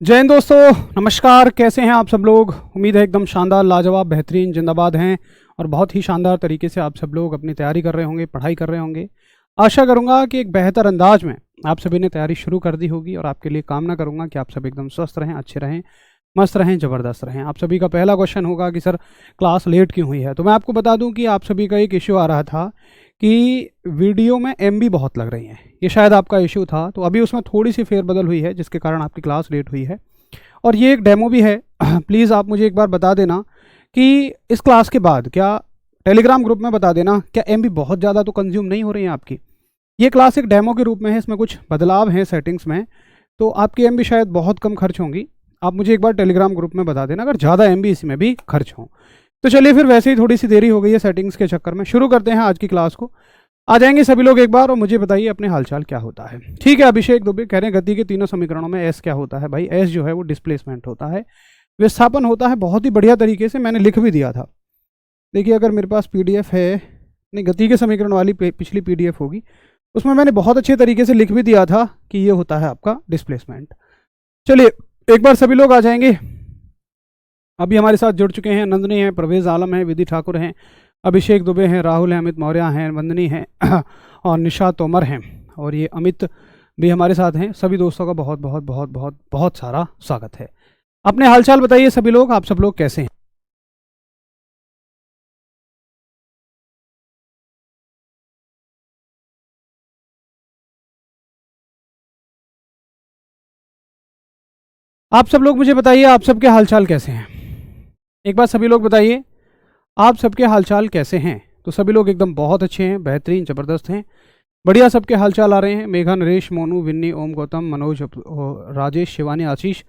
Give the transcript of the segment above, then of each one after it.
जय हिंद दोस्तों, नमस्कार। कैसे हैं आप सब लोग? उम्मीद है एकदम शानदार, लाजवाब, बेहतरीन, जिंदाबाद हैं और बहुत ही शानदार तरीके से आप सब लोग अपनी तैयारी कर रहे होंगे, पढ़ाई कर रहे होंगे। आशा करूंगा कि एक बेहतर अंदाज में आप सभी ने तैयारी शुरू कर दी होगी और आपके लिए कामना करूंगा कि आप सब एकदम स्वस्थ रहें, अच्छे रहें, मस्त रहें, ज़बरदस्त रहें। आप सभी का पहला क्वेश्चन होगा कि सर क्लास लेट क्यों हुई है। तो मैं आपको बता दूं कि आप सभी का एक इश्यू आ रहा था कि वीडियो में एमबी बहुत लग रही हैं। ये शायद आपका इश्यू था, तो अभी उसमें थोड़ी सी फेरबदल हुई है जिसके कारण आपकी क्लास लेट हुई है। और ये एक डेमो भी है। प्लीज़ आप मुझे एक बार बता देना कि इस क्लास के बाद क्या टेलीग्राम ग्रुप में बता देना क्या एमबी बहुत ज़्यादा तो कंज्यूम नहीं हो रही है आपकी। ये क्लास एक डेमो के रूप में है, इसमें कुछ बदलाव हैं सेटिंग्स में, तो आपकी एमबी शायद बहुत कम खर्च होंगी। आप मुझे एक बार टेलीग्राम ग्रुप में बता देना अगर ज़्यादा एमबी इसमें भी खर्च हो। तो चलिए फिर, वैसे ही थोड़ी सी देरी हो गई है सेटिंग्स के चक्कर में, शुरू करते हैं आज की क्लास को। आ जाएंगे सभी लोग एक बार और मुझे बताइए अपने हालचाल क्या होता है। ठीक है, अभिषेक दुबे कह रहे हैं गति के तीनों समीकरणों में एस क्या होता है। भाई एस जो है वो डिस्प्लेसमेंट होता है, विस्थापन होता है। बहुत ही बढ़िया तरीके से मैंने लिख भी दिया था। देखिए, अगर मेरे पास पीडीएफ है, नहीं गति के समीकरण वाली पिछली पीडीएफ होगी, उसमें मैंने बहुत अच्छे तरीके से लिख भी दिया था कि ये होता है आपका डिस्प्लेसमेंट। चलिए एक बार सभी लोग आ जाएंगे। अभी हमारे साथ जुड़ चुके हैं नंदनी हैं, परवेज आलम हैं, विधि ठाकुर हैं, अभिषेक दुबे हैं, राहुल हैं, अमित मौर्य हैं, वंदनी हैं और निशा तोमर हैं, और ये अमित भी हमारे साथ हैं। सभी दोस्तों का बहुत बहुत बहुत बहुत बहुत सारा स्वागत है। अपने हालचाल बताइए सभी लोग, आप सब लोग कैसे हैं? आप सब लोग मुझे बताइए आप सबके हालचाल कैसे हैं। एक बार सभी लोग बताइए आप सबके हालचाल कैसे हैं। तो सभी लोग एकदम बहुत अच्छे हैं, बेहतरीन, ज़बरदस्त हैं, बढ़िया। सबके हालचाल आ रहे हैं। मेघा, नरेश, मोनू, विन्नी, ओम, गौतम, मनोज, राजेश, शिवानी, आशीष,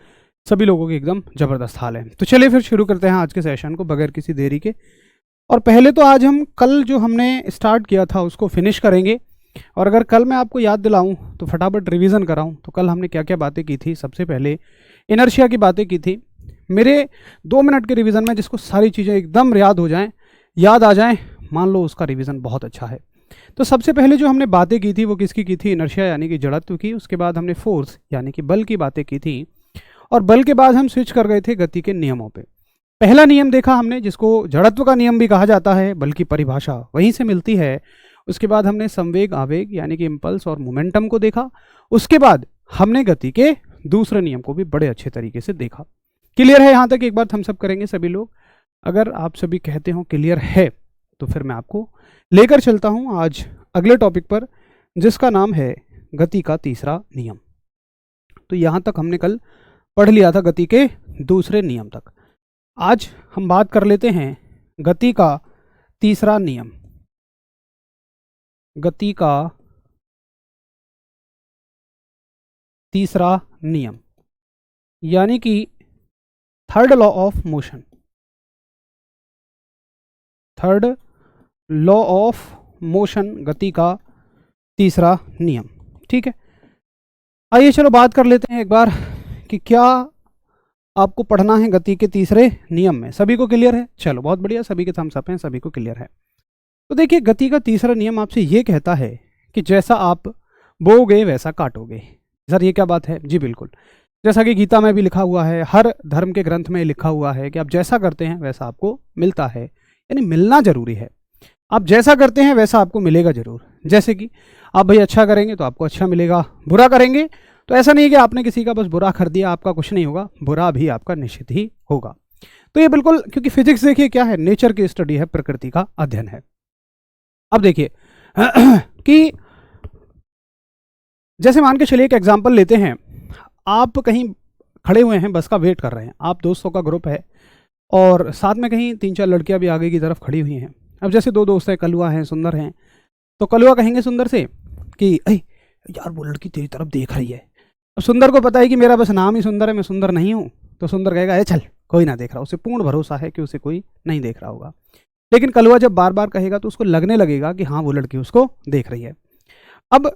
सभी लोगों के एकदम ज़बरदस्त हाल है। तो चलिए फिर शुरू करते हैं आज के सेशन को बगैर किसी देरी के। और पहले तो आज हम कल जो हमने स्टार्ट किया था उसको फिनिश करेंगे। और अगर कल मैं आपको याद दिलाऊं तो फटाफट रिवीजन कराऊं तो कल हमने क्या क्या बातें की थी। सबसे पहले इनर्शिया की बातें की थी। मेरे 2 मिनट के रिवीजन में जिसको सारी चीज़ें एकदम याद हो जाएं, याद आ जाएं, मान लो उसका रिवीजन बहुत अच्छा है। तो सबसे पहले जो हमने बातें की थी वो किसकी की थी? इनर्शिया यानी कि जड़त्व की। उसके बाद हमने फोर्स यानी कि बल की बातें की थी। और बल के बाद हम स्विच कर गए थे गति के नियमों पे। पहला नियम देखा हमने जिसको जड़त्व का नियम भी कहा जाता है, बल की परिभाषा वहीं से मिलती है। उसके बाद हमने संवेग, आवेग यानी कि इम्पल्स और मोमेंटम को देखा। उसके बाद हमने गति के दूसरे नियम को भी बड़े अच्छे तरीके से देखा। क्लियर है यहाँ तक? एक बार थम्स अप करेंगे सभी लोग अगर आप सभी कहते हो क्लियर है। तो फिर मैं आपको लेकर चलता हूं आज अगले टॉपिक पर जिसका नाम है गति का तीसरा नियम। तो यहां तक हमने कल पढ़ लिया था गति के दूसरे नियम तक। आज हम बात कर लेते हैं गति का तीसरा नियम। गति का तीसरा नियम यानी कि third law of motion. Third law of motion, गति का तीसरा नियम। ठीक है, आइए चलो बात कर लेते हैं एक बार कि क्या आपको पढ़ना है गति के तीसरे नियम में। सभी को क्लियर है? चलो बहुत बढ़िया, सभी के थम्स अप हैं, सभी को क्लियर है। तो देखिए, गति का तीसरा नियम आपसे ये कहता है कि जैसा आप बोओगे वैसा काटोगे। सर ये क्या बात है? जी बिल्कुल, जैसा कि गीता में भी लिखा हुआ है, हर धर्म के ग्रंथ में लिखा हुआ है कि आप जैसा करते हैं वैसा आपको मिलता है, यानी मिलना जरूरी है। आप जैसा करते हैं वैसा आपको मिलेगा जरूर। जैसे कि आप भाई अच्छा करेंगे तो आपको अच्छा मिलेगा, बुरा करेंगे तो ऐसा नहीं कि आपने किसी का बस बुरा कर दिया आपका कुछ नहीं होगा, बुरा भी आपका निश्चित ही होगा। तो ये बिल्कुल, क्योंकि फिजिक्स देखिए क्या है, नेचर की स्टडी है, प्रकृति का अध्ययन है। अब देखिए कि जैसे मान के चलिए एक एग्जांपल लेते हैं। आप कहीं खड़े हुए हैं, बस का वेट कर रहे हैं, आप दोस्तों का ग्रुप है और साथ में कहीं 3-4 लड़कियां भी आगे की तरफ खड़ी हुई हैं। अब जैसे दो दोस्त हैं, कलुआ हैं, सुंदर हैं, तो कलुआ कहेंगे सुंदर से कि अरे यार वो लड़की तेरी तरफ देख रही है। अब सुंदर को पता है कि मेरा बस नाम ही सुंदर है, मैं सुंदर नहीं हूँ। तो सुंदर कहेगा अरे चल कोई ना देख रहा, उसे पूर्ण भरोसा है कि उसे कोई नहीं देख रहा होगा। लेकिन कलुआ जब बार बार कहेगा तो उसको लगने लगेगा कि हाँ वो लड़की उसको देख रही है। अब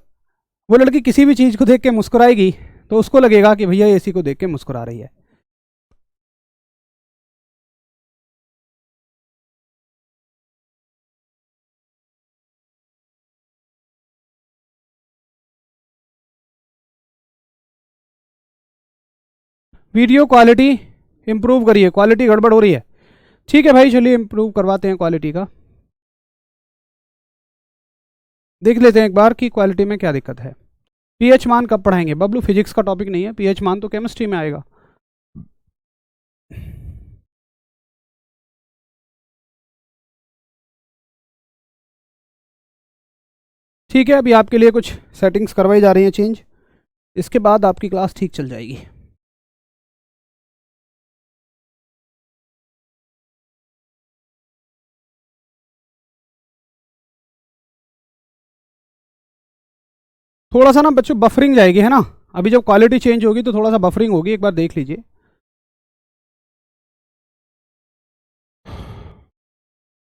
वो लड़की किसी भी चीज़ को देख के मुस्कुराएगी तो उसको लगेगा कि भैया इसी को देख के मुस्कुरा रही है। वीडियो क्वालिटी इम्प्रूव करिए, क्वालिटी गड़बड़ हो रही है। ठीक है भाई, चलिए इम्प्रूव करवाते हैं क्वालिटी का। देख लेते हैं एक बार कि क्वालिटी में क्या दिक्कत है। पीएच मान कब पढ़ाएंगे बबलू? फिजिक्स का टॉपिक नहीं है, पीएच मान तो केमिस्ट्री में आएगा। ठीक है, अभी आपके लिए कुछ सेटिंग्स करवाई जा रही हैं चेंज, इसके बाद आपकी क्लास ठीक चल जाएगी। थोड़ा सा ना बच्चों बफरिंग जाएगी, है ना? अभी जब क्वालिटी चेंज होगी तो थोड़ा सा बफरिंग होगी, एक बार देख लीजिए।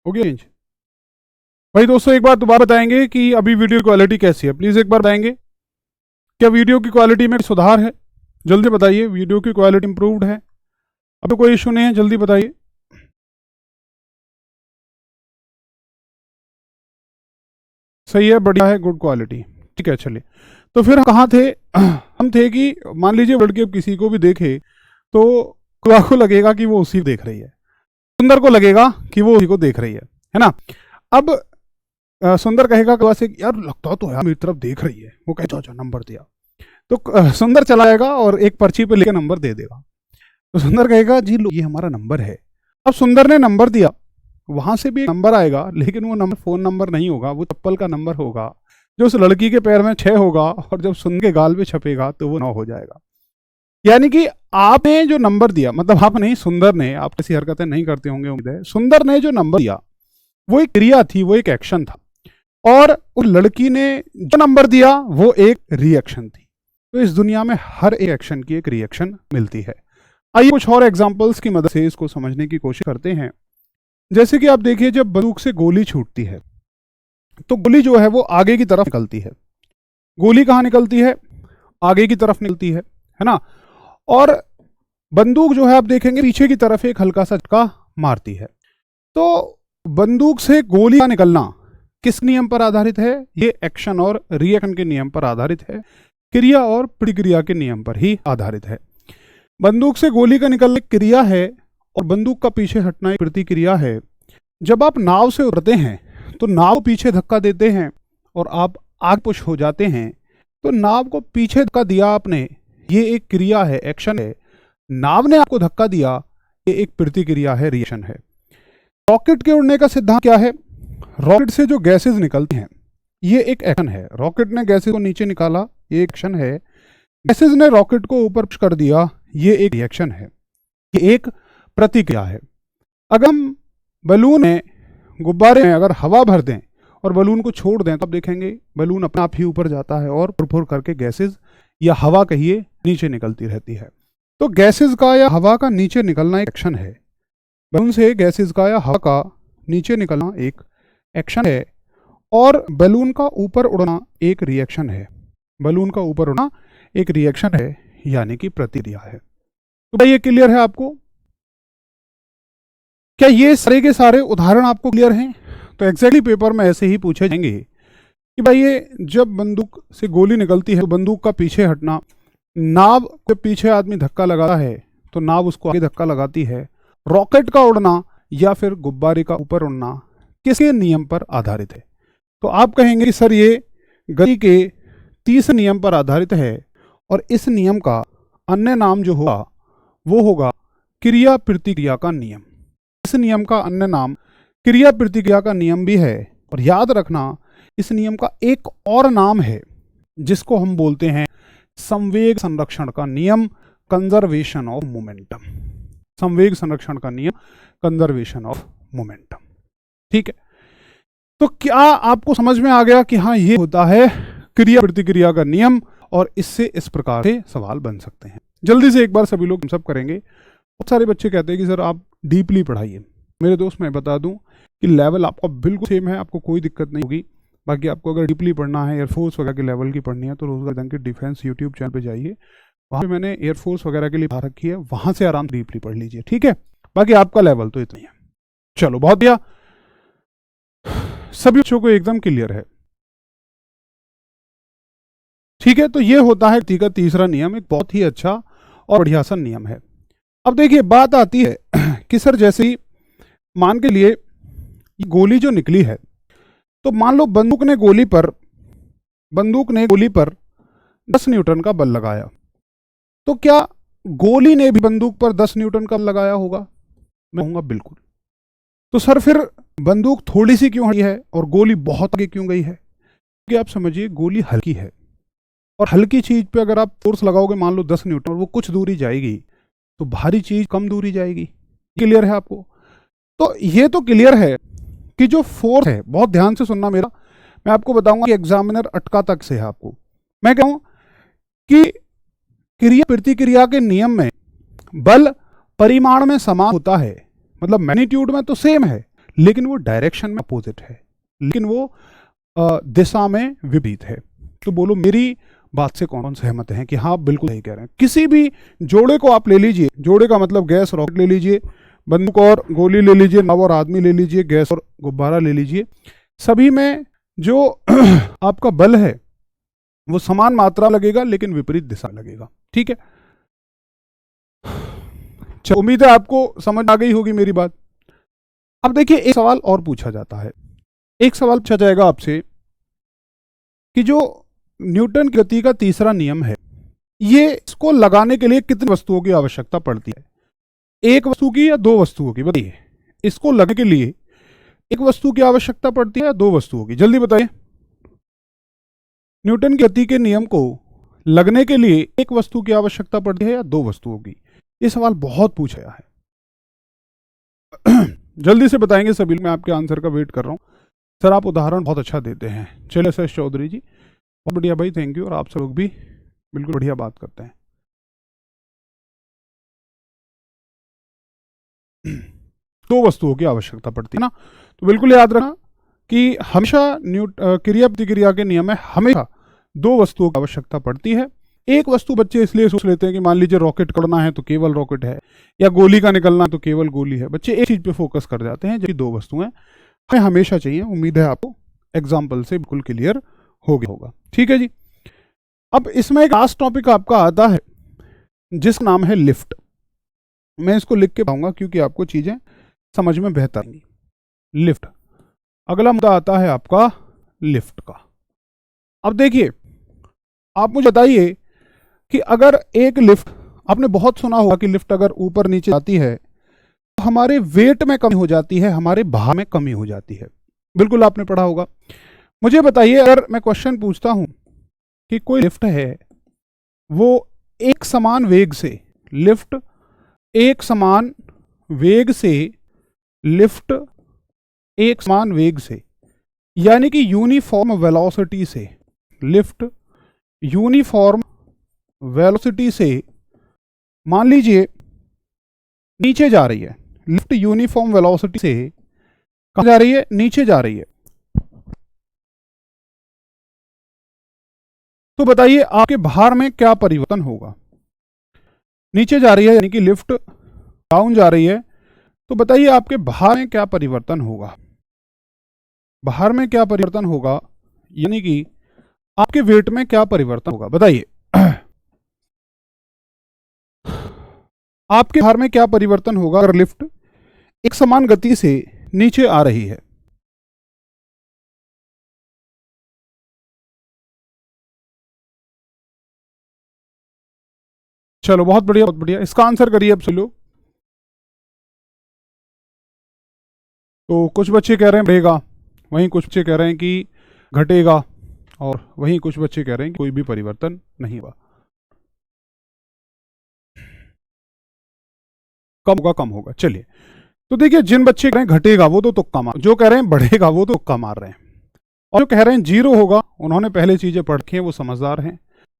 हो गया चेंज? भाई दोस्तों एक बार दोबारा बताएंगे कि अभी वीडियो क्वालिटी कैसी है, प्लीज़ एक बार बताएंगे। क्या वीडियो की क्वालिटी में सुधार है? जल्दी बताइए, वीडियो की क्वालिटी इंप्रूव्ड है? अब तो कोई इशू नहीं है, जल्दी बताइए। सही है, बढ़िया है, गुड क्वालिटी। ठीक है, चलिए। तो फिर हम कहाँ थे? हम थे कि मान लीजिए वर्ल्ड के किसी को भी देखे तो को लगेगा कि वो उसी को देख रही है, सुंदर को लगेगा कि वो उसी को देख रही है ना? अब सुंदर कहेगा क्लास से, यार लगता तो है मेरी तरफ देख रही है, वो कहे अच्छा नंबर दिया। तो सुंदर चला आएगा और एक पर्ची पे लेकर नंबर दे देगा। तो सुंदर कहेगा जी लो ये हमारा नंबर है। अब सुंदर ने नंबर दिया, वहां से भी एक नंबर आएगा, लेकिन वो नंबर फोन नंबर नहीं होगा, वो चप्पल का नंबर होगा जो उस लड़की के पैर में 6 होगा, और जब सुंदर के गाल पे छपेगा तो वो 9 हो जाएगा। यानी कि आपने जो नंबर दिया, मतलब आप नहीं, सुंदर ने, आप ऐसी हरकतें नहीं करते होंगे उम्मीद है, सुंदर ने जो नंबर दिया वो एक क्रिया थी, वो एक एक्शन था, और उस लड़की ने जो नंबर दिया वो एक रिएक्शन थी। तो इस दुनिया में हर एक एक्शन की एक रिएक्शन मिलती है। आइए कुछ और एग्जांपल्स की मदद से इसको समझने की कोशिश करते हैं। जैसे कि आप देखिए, जब बंदूक से गोली छूटती है तो गोली जो है वो आगे की तरफ निकलती है। गोली कहाँ निकलती है? आगे की तरफ निकलती है ना? और बंदूक जो है आप देखेंगे पीछे की तरफ एक हल्का सा झटका मारती है। तो बंदूक से गोली का निकलना किस नियम पर आधारित है? ये एक्शन और रिएक्शन के नियम पर आधारित है, क्रिया और प्रतिक्रिया के नियम पर ही आधारित है। बंदूक से गोली का निकलना क्रिया है और बंदूक का पीछे हटना एक प्रतिक्रिया है। जब आप नाव से उतरते हैं तो नाव को पीछे धक्का देते हैं और आप आगे पुश हो जाते हैं, तो नाव को पीछे धक्का दिया आपने, ये एक क्रिया है, एक्शन है। नाव ने आपको धक्का दिया, ये एक प्रतिक्रिया है, रिएक्शन है। रॉकेट के उड़ने का सिद्धांत क्या है? रॉकेट से जो गैसेज निकलती हैं ये एक एक्शन है। रॉकेट ने गैसेज को नीचे निकाला, ये एक्शन है। गैसेज ने रॉकेट को ऊपर पुश कर दिया, ये एक रिएक्शन है, ये एक प्रतिक्रिया है। अगर हम बलून में, गुब्बारे में अगर हवा भर दें और बलून को छोड़ दें तो आप देखेंगे बलून अपने आप ही ऊपर जाता है और फुर करके गैसेज या हवा कहिए नीचे निकलती रहती है। तो गैसेज का या हवा का नीचे निकलना एक एक्शन है। बलून से गैसेज का या हवा का नीचे निकलना एक एक्शन है, और बलून का ऊपर उड़ना एक रिएक्शन है। बलून का ऊपर उड़ना एक रिएक्शन है, यानी कि प्रतिक्रिया है। तो भाई ये क्लियर है आपको? क्या ये सारे के सारे उदाहरण आपको क्लियर हैं? तो एग्जैक्टली पेपर में ऐसे ही पूछे जाएंगे कि भाई ये जब बंदूक से गोली निकलती है तो बंदूक का पीछे हटना, नाव के पीछे आदमी धक्का लगाता है तो नाव उसको आगे धक्का लगाती है, रॉकेट का उड़ना या फिर गुब्बारे का ऊपर उड़ना किसके नियम पर आधारित है? तो आप कहेंगे कि सर ये गति के तीसरे नियम पर आधारित है, और इस नियम का अन्य नाम जो होगा वो होगा क्रिया प्रतिक्रिया का नियम। इस नियम का अन्य नाम क्रिया प्रतिक्रिया का नियम भी है। और याद रखना, इस नियम का एक और नाम है जिसको हम बोलते हैं संवेग संरक्षण का नियम, कंजर्वेशन ऑफ मोमेंटम। संवेग संरक्षण का नियम, कंजर्वेशन ऑफ मोमेंटम। ठीक है, तो क्या आपको समझ में आ गया कि हाँ ये होता है क्रिया प्रतिक्रिया का नियम, और इससे इस प्रकार से सवाल बन सकते हैं। जल्दी से एक बार सभी लोग सब करेंगे। बहुत सारे बच्चे कहते हैं कि सर आप डीपली पढ़ाइए। मेरे दोस्त मैं बता दूं कि लेवल आपका बिल्कुल सेम है, आपको कोई दिक्कत नहीं होगी। बाकी आपको अगर डीपली पढ़ना है, एयरफोर्स वगैरह के लेवल की पढ़नी है, तो रोजगार जंग के डिफेंस यूट्यूब चैनल पे जाइए, वहाँ पे मैंने एयरफोर्स वगैरह के लिए पढ़ा रखी है, वहाँ से आराम से डीपली पढ़ लीजिए। ठीक है, बाकी आपका लेवल तो इतना ही है। चलो बहुत बढ़िया, सभी बच्चों को एकदम क्लियर है। ठीक है, तो ये होता है गति का तीसरा नियम, एक बहुत ही अच्छा और बढ़िया सा नियम है। अब देखिए बात आती है कि सर जैसे ही मान के लिए गोली जो निकली है, तो मान लो बंदूक ने गोली पर 10 न्यूटन का बल लगाया, तो क्या गोली ने भी बंदूक पर 10 न्यूटन का बल लगाया होगा? मैं कहूंगा बिल्कुल। तो सर फिर बंदूक थोड़ी सी क्यों हटी है और गोली बहुत आगे क्यों गई है? क्योंकि आप समझिए गोली हल्की है, और हल्की चीज पे अगर आप फोर्स लगाओगे मान लो 10 न्यूटन, और वो कुछ दूरी जाएगी, तो भारी चीज कम दूरी जाएगी। क्लियर है आपको? तो ये तो क्लियर है कि जो फोर्स है, बहुत ध्यान से सुनना मेरा, मैं आपको बताऊंगा कि एग्जामिनर अटका तक से है आपको। मैं कहूं कि क्रिया प्रतिक्रिया के नियम में बल परिमाण में समान होता है, मतलब मैग्नीट्यूड में तो सेम है, लेकिन वो डायरेक्शन में अपोजिट है, लेकिन वो दिशा में विपरीत है। तो बोलो मेरी बात से कौन सहमत है कि हाँ बिल्कुल सही कह रहे हैं? किसी भी जोड़े को आप ले लीजिए, जोड़े का मतलब गैस रॉकेट ले लीजिए, बंदूक और गोली ले लीजिए, नाव और आदमी ले लीजिए, गैस और गुब्बारा ले लीजिए, सभी में जो आपका बल है वो समान मात्रा लगेगा, लेकिन विपरीत दिशा लगेगा। ठीक है, उम्मीद है आपको समझ आ गई होगी मेरी बात। अब देखिए एक सवाल और पूछा जाता है, एक सवाल पूछा जाएगा आपसे कि जो न्यूटन की गति का तीसरा नियम है, ये इसको लगाने के लिए कितनी वस्तुओं की आवश्यकता पड़ती है? एक वस्तु की या दो वस्तुओं की? बताइए, इसको लगने के लिए एक वस्तु की आवश्यकता पड़ती है या दो वस्तुओं की? जल्दी बताइए। न्यूटन की गति के नियम को लगने के लिए एक वस्तु की आवश्यकता पड़ती है या दो वस्तुओं की? ये सवाल बहुत पूछा गया है। जल्दी से बताएंगे सभी, मैं आपके आंसर का वेट कर रहा हूं। सर आप उदाहरण बहुत अच्छा देते हैं। चलिए सर चौधरी जी, बहुत बढ़िया भाई, थैंक यू। और आप सब लोग भी बिल्कुल बढ़िया बात करते हैं। दो वस्तुओं की आवश्यकता पड़ती है ना, तो बिल्कुल याद रखना कि हमेशा क्रिया प्रतिक्रिया के नियम में हमेशा दो वस्तुओं की आवश्यकता पड़ती है। एक वस्तु बच्चे इसलिए सोच लेते हैं कि मान लीजिए रॉकेट करना है तो केवल रॉकेट है, या गोली का निकलना है तो केवल गोली है। बच्चे एक चीज पे फोकस कर जाते हैं, जबकि दो वस्तुएं हमें हमेशा चाहिए। उम्मीद है आपको एग्जाम्पल से बिल्कुल क्लियर हो गया होगा। ठीक है जी। अब इसमें एक लास्ट टॉपिक आपका आता है जिसका नाम है लिफ्ट। मैं इसको लिख के पाऊंगा क्योंकि आपको चीजें समझ में बेहतर आएंगी। लिफ्ट, अगला मुद्दा आता है आपका लिफ्ट का। अब देखिए आप मुझे बताइए कि अगर एक लिफ्ट, आपने बहुत सुना होगा कि लिफ्ट अगर ऊपर नीचे जाती है तो हमारे वेट में कमी हो जाती है, हमारे भार में कमी हो जाती है। बिल्कुल आपने पढ़ा होगा। मुझे बताइए, अगर मैं क्वेश्चन पूछता हूं कि कोई लिफ्ट है, वो एक समान वेग से, लिफ्ट एक समान वेग से, लिफ्ट एक समान वेग से, यानी कि यूनिफॉर्म वेलोसिटी से, लिफ्ट यूनिफॉर्म वेलोसिटी से मान लीजिए नीचे जा रही है। लिफ्ट यूनिफॉर्म वेलोसिटी से कहां जा रही है? नीचे जा रही है। तो बताइए आपके भार में क्या परिवर्तन होगा? नीचे जा रही है यानी कि लिफ्ट डाउन जा रही है, तो बताइए आपके भार में क्या परिवर्तन होगा? भार में क्या परिवर्तन होगा, यानी कि आपके वेट में क्या परिवर्तन होगा? बताइए आपके भार में क्या परिवर्तन होगा अगर लिफ्ट एक समान गति से नीचे आ रही है? चलो बहुत बढ़िया, बहुत बढ़िया। इसका आंसर करिए अब सभी लोग। तो कुछ बच्चे कह रहे हैं बढ़ेगा, वहीं कुछ बच्चे कह रहे हैं कि घटेगा, और वहीं कुछ बच्चे कह रहे हैं कि कोई भी परिवर्तन नहीं हुआ। कम होगा, कम होगा। चलिए, तो देखिए जिन बच्चे कह रहे हैं घटेगा वो तो तुक्का मार, जो कह रहे हैं बढ़ेगा वो तो तुक्का मार रहे हैं, और जो कह रहे हैं जीरो होगा उन्होंने पहले चीजें पढ़ रखी हैं, वो समझदार हैं।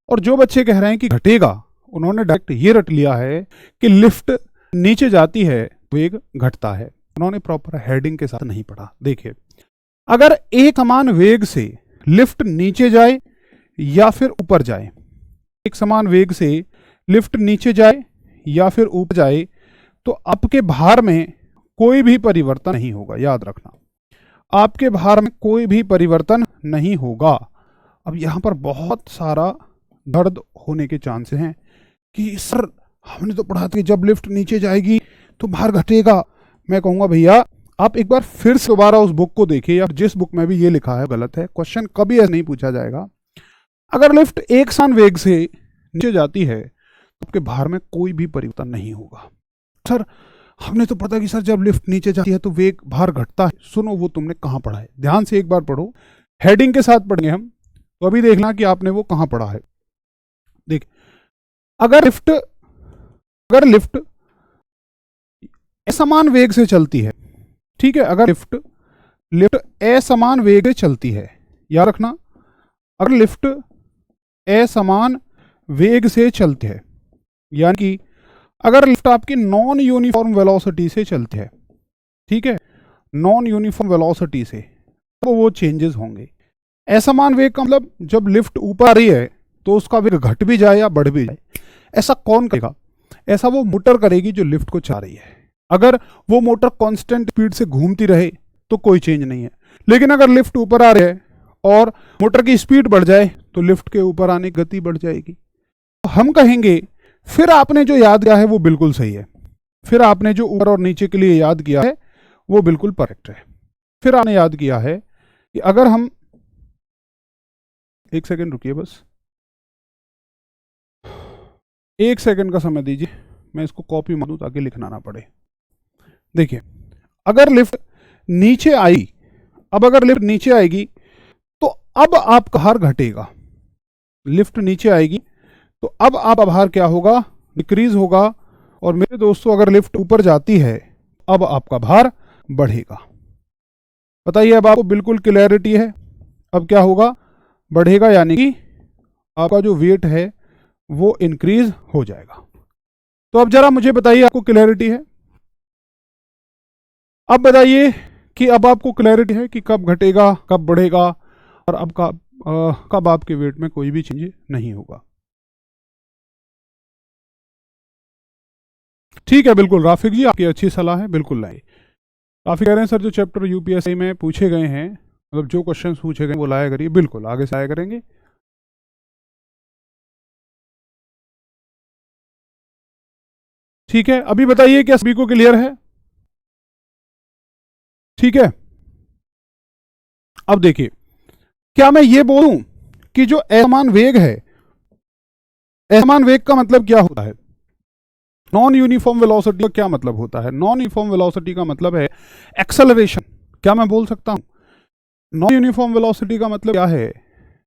और जो बच्चे कह रहे हैं कि घटेगा, उन्होंने डायरेक्ट ये रट लिया है कि लिफ्ट नीचे जाती है वेग घटता है। उन्होंने प्रॉपर हेडिंग के साथ नहीं पढ़ा। देखिए अगर एक समान वेग से लिफ्ट नीचे जाए या फिर ऊपर जाए, एक समान वेग से लिफ्ट नीचे जाए या फिर ऊपर जाए, तो आपके भार में कोई भी परिवर्तन नहीं होगा। याद रखना, आपके भार में कोई भी परिवर्तन नहीं होगा। अब यहां पर बहुत सारा दर्द होने के चांसेस हैं कि सर हमने तो पढ़ा था कि जब लिफ्ट नीचे जाएगी तो भार घटेगा। मैं कहूँगा भैया आप एक बार फिर से दोबारा उस बुक को देखिए, या जिस बुक में भी ये लिखा है गलत है। क्वेश्चन कभी ऐसा नहीं पूछा जाएगा। अगर लिफ्ट एक समान वेग से नीचे जाती है तो आपके भार में कोई भी परिवर्तन नहीं होगा। सर हमने तो पता कि सर जब लिफ्ट नीचे जाती है तो वेग भार घटता है। सुनो वो तुमने कहाँ पढ़ा है, ध्यान से एक बार पढ़ो, हेडिंग के साथ पढ़ेंगे हम, तो अभी देखना कि आपने वो कहाँ पढ़ा है। देख, अगर लिफ्ट असमान वेग से चलती है, ठीक है, अगर लिफ्ट असमान वेग से चलती है, याद रखना, अगर लिफ्ट असमान वेग से चलती है, यानी कि अगर लिफ्ट आपकी नॉन यूनिफॉर्म वेलोसिटी से चलती है, ठीक है, नॉन यूनिफॉर्म वेलोसिटी से, तो वो चेंजेस होंगे। असमान वेग का मतलब जब लिफ्ट ऊपर आ रही है तो उसका वेग घट भी जाए या बढ़ भी जाए। ऐसा कौन करेगा? ऐसा वो मोटर करेगी जो लिफ्ट को चला रही है। अगर वो मोटर कांस्टेंट स्पीड से घूमती रहे तो कोई चेंज नहीं है, लेकिन अगर लिफ्ट ऊपर आ रही है और मोटर की स्पीड बढ़ जाए तो लिफ्ट के ऊपर आने की गति बढ़ जाएगी। तो हम कहेंगे फिर आपने जो याद किया है वो बिल्कुल सही है, फिर आपने जो ऊपर और नीचे के लिए याद किया है वो बिल्कुल परफेक्ट है। फिर आपने याद किया है कि अगर हम, एक सेकेंड रुकिए, बस एक सेकेंड का समय दीजिए, मैं इसको कॉपी मार दूं ताकि लिखना ना पड़े। देखिए, अगर लिफ्ट नीचे आई, अब अगर लिफ्ट नीचे आएगी तो अब आपका भार घटेगा। लिफ्ट नीचे आएगी तो अब आपका भार क्या होगा? डिक्रीज होगा। और मेरे दोस्तों अगर लिफ्ट ऊपर जाती है अब आपका भार बढ़ेगा। बताइए, अब आपको बिल्कुल क्लैरिटी है? अब क्या होगा? बढ़ेगा, यानी कि आपका जो वेट है वो इंक्रीज हो जाएगा। तो अब जरा मुझे बताइए, आपको क्लैरिटी है? अब बताइए कि अब आपको क्लैरिटी है कि कब घटेगा, कब बढ़ेगा, और अब कब आपके वेट में कोई भी चेंज नहीं होगा। ठीक है, बिल्कुल राफिक जी, आपकी अच्छी सलाह है, बिल्कुल लाए। राफिक कह रहे हैं सर जो चैप्टर यूपीएससी में पूछे गए हैं, मतलब जो क्वेश्चंस पूछे गए वो लाया करिए। बिल्कुल आगे से आया करेंगे। ठीक है, अभी बताइए क्या सभी को क्लियर है? ठीक है, अब देखिए, क्या मैं ये बोलूं कि जो असमान वेग है, असमान वेग का मतलब क्या होता है? नॉन यूनिफॉर्म वेलोसिटी का क्या मतलब होता है? नॉन यूनिफॉर्म वेलोसिटी का मतलब है एक्सेलरेशन। क्या मैं बोल सकता हूं? नॉन यूनिफॉर्म वेलोसिटी का मतलब क्या है?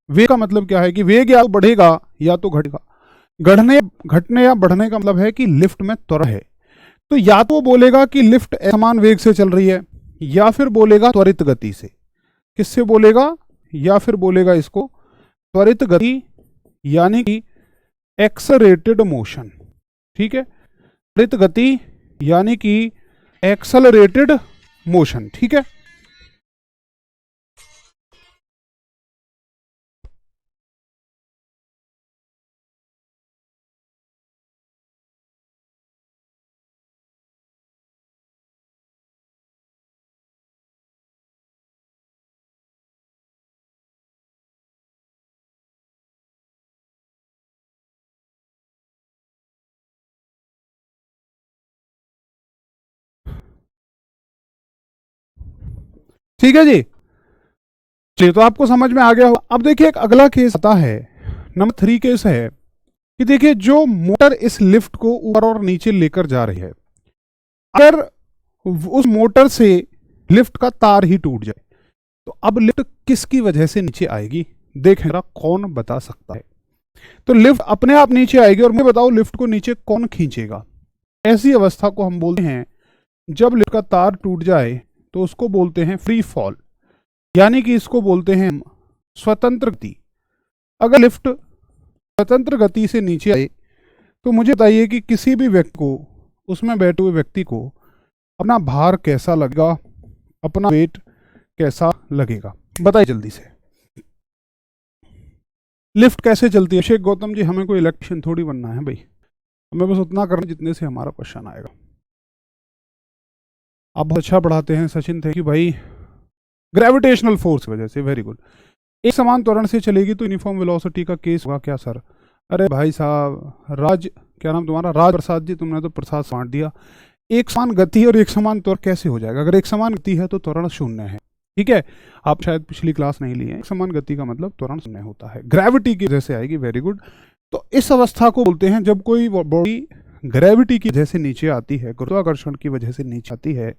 वेग का मतलब क्या है कि वेग या तो बढ़ेगा या तो घटेगा। घटने या बढ़ने का मतलब है कि लिफ्ट में त्वरण है। तो या तो बोलेगा कि लिफ्ट असमान वेग से चल रही है, या फिर बोलेगा त्वरित गति से। किससे बोलेगा? या फिर बोलेगा इसको त्वरित गति, यानी कि एक्सलरेटेड मोशन। ठीक है, त्वरित गति यानी कि एक्सलरेटेड मोशन। ठीक है, ठीक है जी, चलिए तो आपको समझ में आ गया हो। अब देखिए एक अगला केस आता है, नंबर 3 केस है कि देखिए जो मोटर इस लिफ्ट को ऊपर और नीचे लेकर जा रही है, अगर उस मोटर से लिफ्ट का तार ही टूट जाए तो अब लिफ्ट किसकी वजह से नीचे आएगी? देखें जरा, कौन बता सकता है? तो लिफ्ट अपने आप नीचे आएगी, और मुझे बताओ लिफ्ट को नीचे कौन खींचेगा? ऐसी अवस्था को हम बोलते हैं, जब लिफ्ट का तार टूट जाए तो उसको बोलते हैं फ्री फॉल, यानी कि इसको बोलते हैं स्वतंत्र गति। अगर लिफ्ट स्वतंत्र गति से नीचे आए तो मुझे बताइए कि किसी भी व्यक्ति को, उसमें बैठे हुए व्यक्ति को अपना भार कैसा लगेगा, अपना वेट कैसा लगेगा? बताइए जल्दी से। लिफ्ट कैसे चलती है? शेख गौतम जी, हमें कोई इलेक्ट्रिशियन थोड़ी बनना है भाई, हमें बस उतना करना जितने से हमारा क्वेश्चन आएगा। आप बहुत अच्छा पढ़ाते हैं सचिन, थैंक यू भाई। ग्रेविटेशनल फोर्स वजह से, वेरी गुड। एक समान त्वरण से चलेगी तो यूनिफॉर्म वेलोसिटी का केस होगा क्या सर? अरे भाई साहब, क्या नाम तुम्हारा, राज प्रसाद जी, तुमने तो प्रसाद बांट दिया। एक समान गति और एक समान त्वरण कैसे हो जाएगा? अगर एक समान गति है तो त्वरण शून्य है, ठीक है। आप शायद पिछली क्लास नहीं ली है। एक समान गति का मतलब त्वरण शून्य होता है, ग्रेविटी की वजह से आएगी। Very good. तो इस अवस्था को बोलते हैं जब कोई बॉडी ग्रेविटी की वजह से नीचे आती है, गुरुत्वाकर्षण की वजह से नीचे आती है,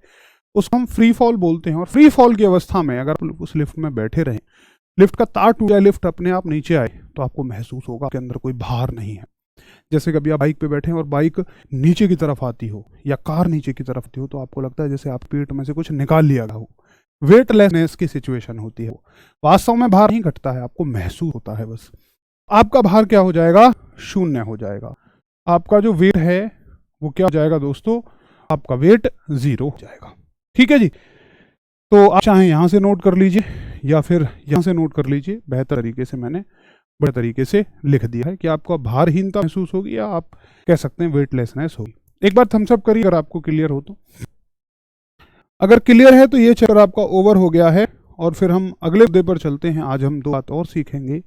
उसको हम फ्री फॉल बोलते हैं। और फ्री फॉल की अवस्था में अगर उस लिफ्ट में बैठे रहें, लिफ्ट का तार टूट जाए, लिफ्ट अपने आप नीचे आए, तो आपको महसूस होगा कि अंदर कोई भार नहीं है। जैसे कभी आप बाइक पे बैठे हैं और बाइक नीचे की तरफ आती हो या कार नीचे की तरफ आती हो, तो आपको लगता है जैसे आप पेट में से कुछ निकाल लिया गया हो। वेटलेसनेस की सिचुएशन होती है वो। वास्तव में भार नहीं घटता है, आपको महसूस होता है बस। आपका भार क्या हो जाएगा? शून्य हो जाएगा। आपका जो वेट है वो क्या हो जाएगा दोस्तों? आपका वेट 0 हो जाएगा, ठीक है जी। तो आप चाहे यहां से नोट कर लीजिए या फिर यहां से नोट कर लीजिए। बेहतर तरीके से मैंने बड़े तरीके से लिख दिया है कि आपको भारहीनता महसूस होगी या आप कह सकते हैं वेटलेसनेस होगी। एक बार थम्स अप करिए अगर आपको क्लियर हो तो। अगर क्लियर है तो ये चैप्टर आपका ओवर हो गया है और फिर हम अगले मुद्दे पर चलते हैं। आज हम 2 बात और सीखेंगे।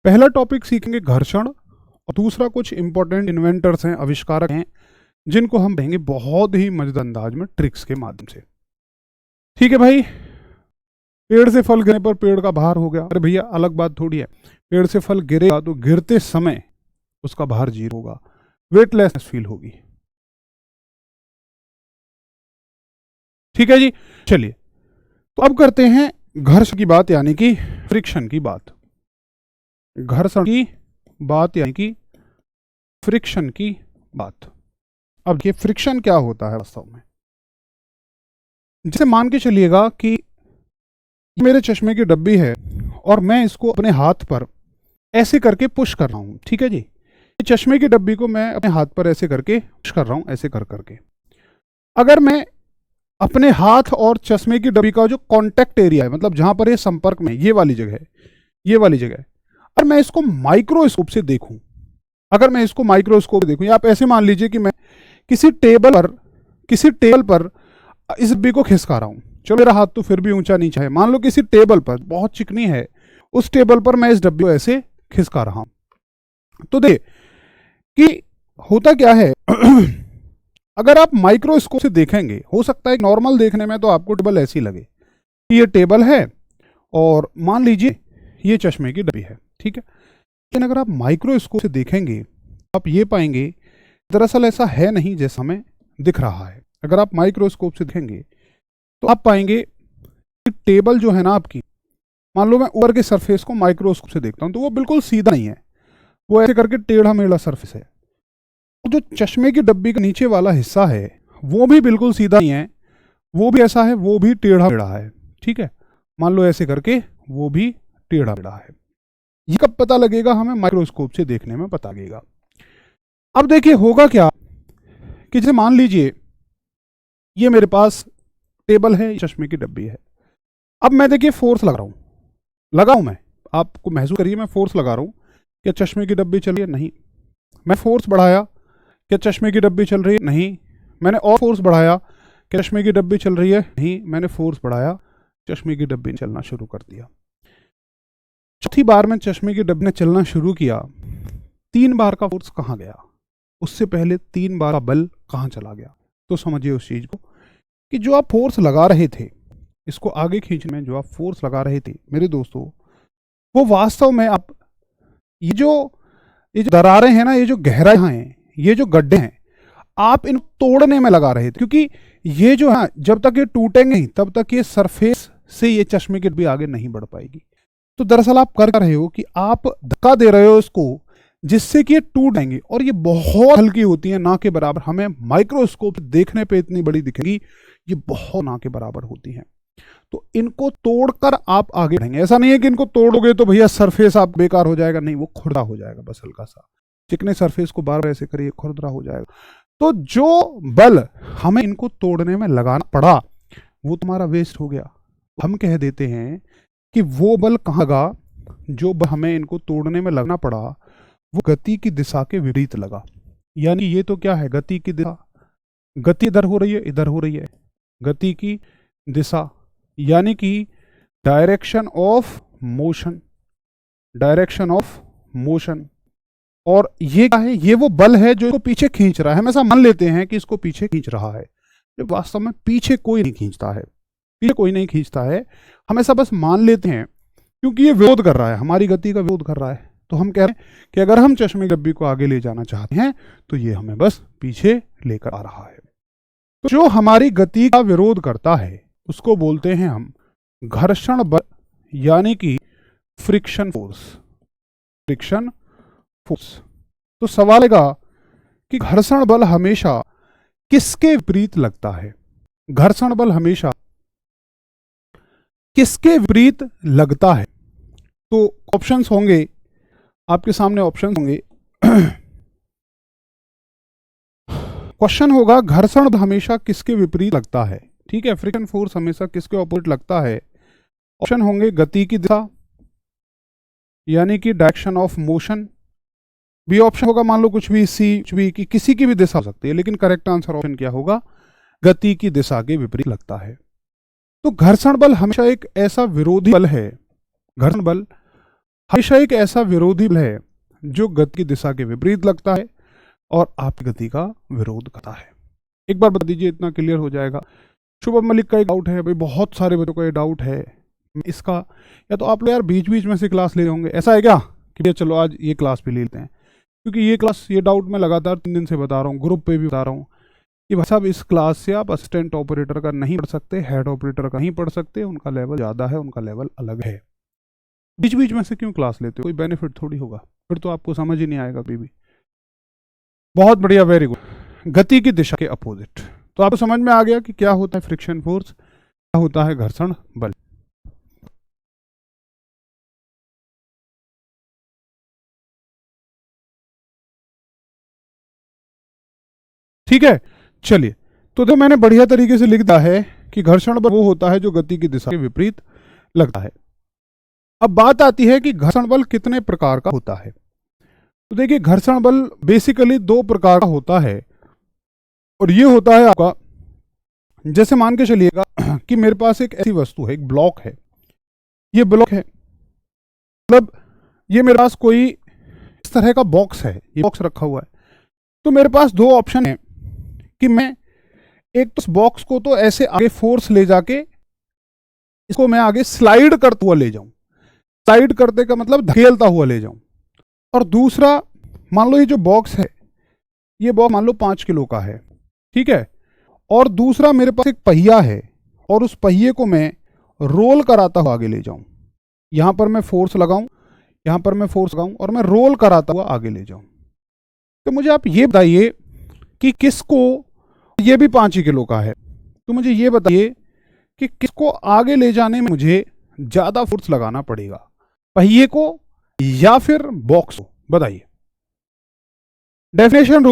पहला टॉपिक सीखेंगे घर्षण, और दूसरा कुछ इंपॉर्टेंट इन्वेंटर्स हैं, आविष्कारक हैं, जिनको हम कहेंगे बहुत ही मजेदार अंदाज में ट्रिक्स के माध्यम से, ठीक है भाई। पेड़ से फल गिरने पर पेड़ का भार हो गया। अरे भैया अलग बात थोड़ी है, पेड़ से फल गिरेगा तो गिरते समय उसका भार 0 होगा, वेटलेसनेस फील होगी, ठीक है जी। चलिए तो अब करते हैं घर्षण की बात, यानी कि फ्रिक्शन की बात। घर्षण की बात यानी कि फ्रिक्शन की बात। अब ये फ्रिक्शन क्या होता है वास्तव में? जैसे मान के चलिएगा कि मेरे चश्मे की डब्बी है और मैं इसको अपने हाथ पर ऐसे करके पुश कर रहा हूं, ठीक है जी। चश्मे की डब्बी को मैं अपने हाथ पर ऐसे करके पुश कर रहा हूं, ऐसे कर करके। अगर मैं अपने हाथ और चश्मे की डब्बी का जो कांटेक्ट एरिया है, मतलब जहां पर ये संपर्क में, ये वाली जगह है, ये वाली जगह है, और मैं इसको माइक्रोस्कोप से देखूं, अगर मैं इसको माइक्रोस्कोप से देखूं, या आप ऐसे मान लीजिए कि मैं किसी टेबल पर इस डब्बी को खिसका रहा हूं। चलो मेरा हाथ तो फिर भी ऊंचा नीचा है, मान लो किसी टेबल पर बहुत चिकनी है, उस टेबल पर मैं इस डब्बी को ऐसे खिसका रहा हूं। तो देख कि होता क्या है अगर आप माइक्रोस्कोप से देखेंगे, हो सकता है नॉर्मल देखने में तो आपको टेबल ऐसी लगे कि ये टेबल है और मान लीजिए ये चश्मे की डब्बी है, ठीक है। लेकिन अगर आप माइक्रोस्कोप से देखेंगे आप ये पाएंगे दरअसल ऐसा है नहीं जैसा हमें दिख रहा है। अगर आप माइक्रोस्कोप से देखेंगे तो आप पाएंगे कि टेबल जो है ना आपकी, मान लो मैं ऊपर के सरफेस को माइक्रोस्कोप से देखता हूं तो वो बिल्कुल सीधा नहीं है, वो ऐसे करके टेढ़ा मेढ़ा सरफेस है। जो चश्मे की डब्बी का नीचे वाला हिस्सा है वो भी बिल्कुल सीधा नहीं है, वो भी ऐसा है, वो भी टेढ़ा मेढ़ा है, ठीक है। मान लो ऐसे करके वो भी टेढ़ा मेढ़ा है। ये कब पता लगेगा? हमें माइक्रोस्कोप से देखने में पता लगेगा। अब देखिए होगा क्या कि जैसे मान लीजिए ये मेरे पास टेबल है, चश्मे की डब्बी है। अब मैं देखिए फोर्स लगा रहा हूं मैं, आपको महसूस करिए मैं फोर्स लगा रहा हूं। क्या चश्मे की डब्बी चल रही है? नहीं। मैं फोर्स बढ़ाया, क्या चश्मे की डब्बी चल रही है? नहीं। मैंने और फोर्स बढ़ाया, क्या चश्मे की डब्बी चल रही है? नहीं। मैंने फोर्स बढ़ाया, चश्मे की डब्बी ने चलना शुरू कर दिया। चौथी बार में चश्मे की डब्बी ने चलना शुरू किया, 3 बार का फोर्स कहाँ गया? उससे पहले 3 बार का बल कहाँ चला गया? तो समझिए उस चीज को कि जो आप फोर्स लगा रहे थे, इसको आगे खींचने में जो आप फोर्स लगा रहे थे मेरे दोस्तों, वो वास्तव में आप ये जो दरारें हैं ना, ये जो गहराइयां हैं, ये जो गड्ढे हैं, आप इन तोड़ने में लगा रहे थे। क्योंकि ये जो है जब तक ये टूटेंगे नहीं तब तक ये सरफेस से ये चश्मे की डब्बी आगे नहीं बढ़ पाएगी। तो दरअसल आप कर रहे हो कि आप धक्का दे रहे हो इसको, जिससे कि ये टूट जाएंगी, और ये बहुत हल्की होती है, ना के बराबर। हमें माइक्रोस्कोप देखने पे इतनी बड़ी दिखेंगी, ये बहुत ना के बराबर होती हैं। तो इनको तोड़कर आप आगे बढ़ेंगे। ऐसा नहीं है कि इनको तोड़ोगे तो भैया सरफेस आप बेकार हो जाएगा, नहीं, वो खुरदरा हो जाएगा, बस हल्का सा चिकने सरफेस को बार बार ऐसे करिए, खुरदरा हो जाएगा। तो जो बल हमें इनको तोड़ने में लगाना पड़ा वो तुम्हारा वेस्ट हो गया। हम कह देते हैं कि वो बल कहाँ लगा, जो बल हमें इनको तोड़ने में लगना पड़ा वो गति की दिशा के विपरीत लगा। यानी ये तो क्या है, गति की दिशा, गति इधर हो रही है, इधर हो रही है, गति की दिशा यानी कि direction of motion, direction of motion. और ये क्या है, ये वो बल है जो इसको पीछे खींच रहा है। हमेशा मान लेते हैं कि इसको पीछे खींच रहा है, जो वास्तव में पीछे कोई नहीं खींचता है, पीछे कोई नहीं खींचता है, हमेशा बस मान लेते हैं, क्योंकि ये विरोध कर रहा है, हमारी गति का विरोध कर रहा है। तो हम कह रहे हैं कि अगर हम चश्मे की डब्बी को आगे ले जाना चाहते हैं तो ये हमें बस पीछे लेकर आ रहा है। तो जो हमारी गति का विरोध करता है उसको बोलते हैं हम घर्षण बल, यानी कि फ्रिक्शन फोर्स। Friction force. तो सवाल आएगा कि घर्षण बल हमेशा किसके विपरीत लगता है? घर्षण बल हमेशा किसके विपरीत लगता है? तो ऑप्शंस होंगे आपके सामने, ऑप्शंस होंगे। क्वेश्चन होगा घर्षण बल हमेशा किसके विपरीत लगता है? ठीक है, फ्रिक्शन फोर्स हमेशा किसके ऑपोजिट लगता है? ऑप्शन होंगे गति की दिशा, यानी कि direction of motion. B option होगा मान लो कुछ भी, सी कुछ भी, कि किसी की भी दिशा हो सकती है, लेकिन करेक्ट आंसर ऑप्शन क्या होगा? गति की दिशा के विपरीत लगता है। तो घर्षण बल हमेशा एक ऐसा विरोधी बल है, घर्षण बल हमेशा एक ऐसा विरोधी बल है जो गति की दिशा के विपरीत लगता है और आपकी गति का विरोध करता है। एक बार बता दीजिए, इतना क्लियर हो जाएगा। शुभम मलिक का एक डाउट है भाई, बहुत सारे बच्चों का ये डाउट है इसका, या तो आप लोग यार बीच बीच में से क्लास ले होंगे, ऐसा है क्या कि चलो आज ये क्लास भी ले लेते हैं, क्योंकि ये क्लास, ये डाउट मैं लगातार 3 दिन से बता रहा हूँ, ग्रुप पे भी बता रहा हूँ कि भाई साहब इस क्लास से आप असिस्टेंट ऑपरेटर का नहीं पढ़ सकते, हेड ऑपरेटर का नहीं पढ़ सकते, उनका लेवल ज़्यादा है, उनका लेवल अलग है। बीच बीच में से क्यों क्लास लेते हो? कोई बेनिफिट थोड़ी होगा, फिर तो आपको समझ ही नहीं आएगा कभी भी। बहुत बढ़िया, वेरी गुड। गति की दिशा के अपोजिट। तो आपको समझ में आ गया कि क्या होता है फ्रिक्शन फोर्स, क्या होता है घर्षण बल। ठीक है, चलिए। तो देखो मैंने बढ़िया तरीके से लिख दिया है कि घर्षण बल वो होता है जो गति की दिशा के विपरीत लगता है। अब बात आती है कि घर्षण बल कितने प्रकार का होता है। तो देखिए, घर्षण बल बेसिकली 2 प्रकार का होता है, और ये होता है आपका, जैसे मान के चलिएगा कि मेरे पास एक ऐसी वस्तु है, एक ब्लॉक है, ये ब्लॉक है, मतलब ये मेरे पास कोई इस तरह का बॉक्स है, ये बॉक्स रखा हुआ है। तो मेरे पास 2 ऑप्शन है कि मैं एक तो इस बॉक्स को तो ऐसे आगे फोर्स ले जाके इसको मैं आगे स्लाइड करता हुआ ले जाऊं, स्लाइड करते का मतलब धकेलता हुआ ले जाऊं, और दूसरा मान लो ये जो बॉक्स है, ये बॉक्स मान लो 5 किलो का है, ठीक है, और दूसरा मेरे पास एक पहिया है और उस पहिए को मैं रोल कराता हुआ आगे ले जाऊं, यहां पर मैं फोर्स लगाऊं, यहां पर मैं फोर्स लगाऊं और मैं रोल कराता हुआ आगे ले जाऊं। तो मुझे आप ये बताइए कि किसको, ये भी 5 ही किलो का है, तो मुझे ये बताइए कि किसको आगे ले जाने में मुझे ज्यादा फोर्स लगाना पड़ेगा, पहिए को या फिर बॉक्स को? बताइए। डेफिनेशन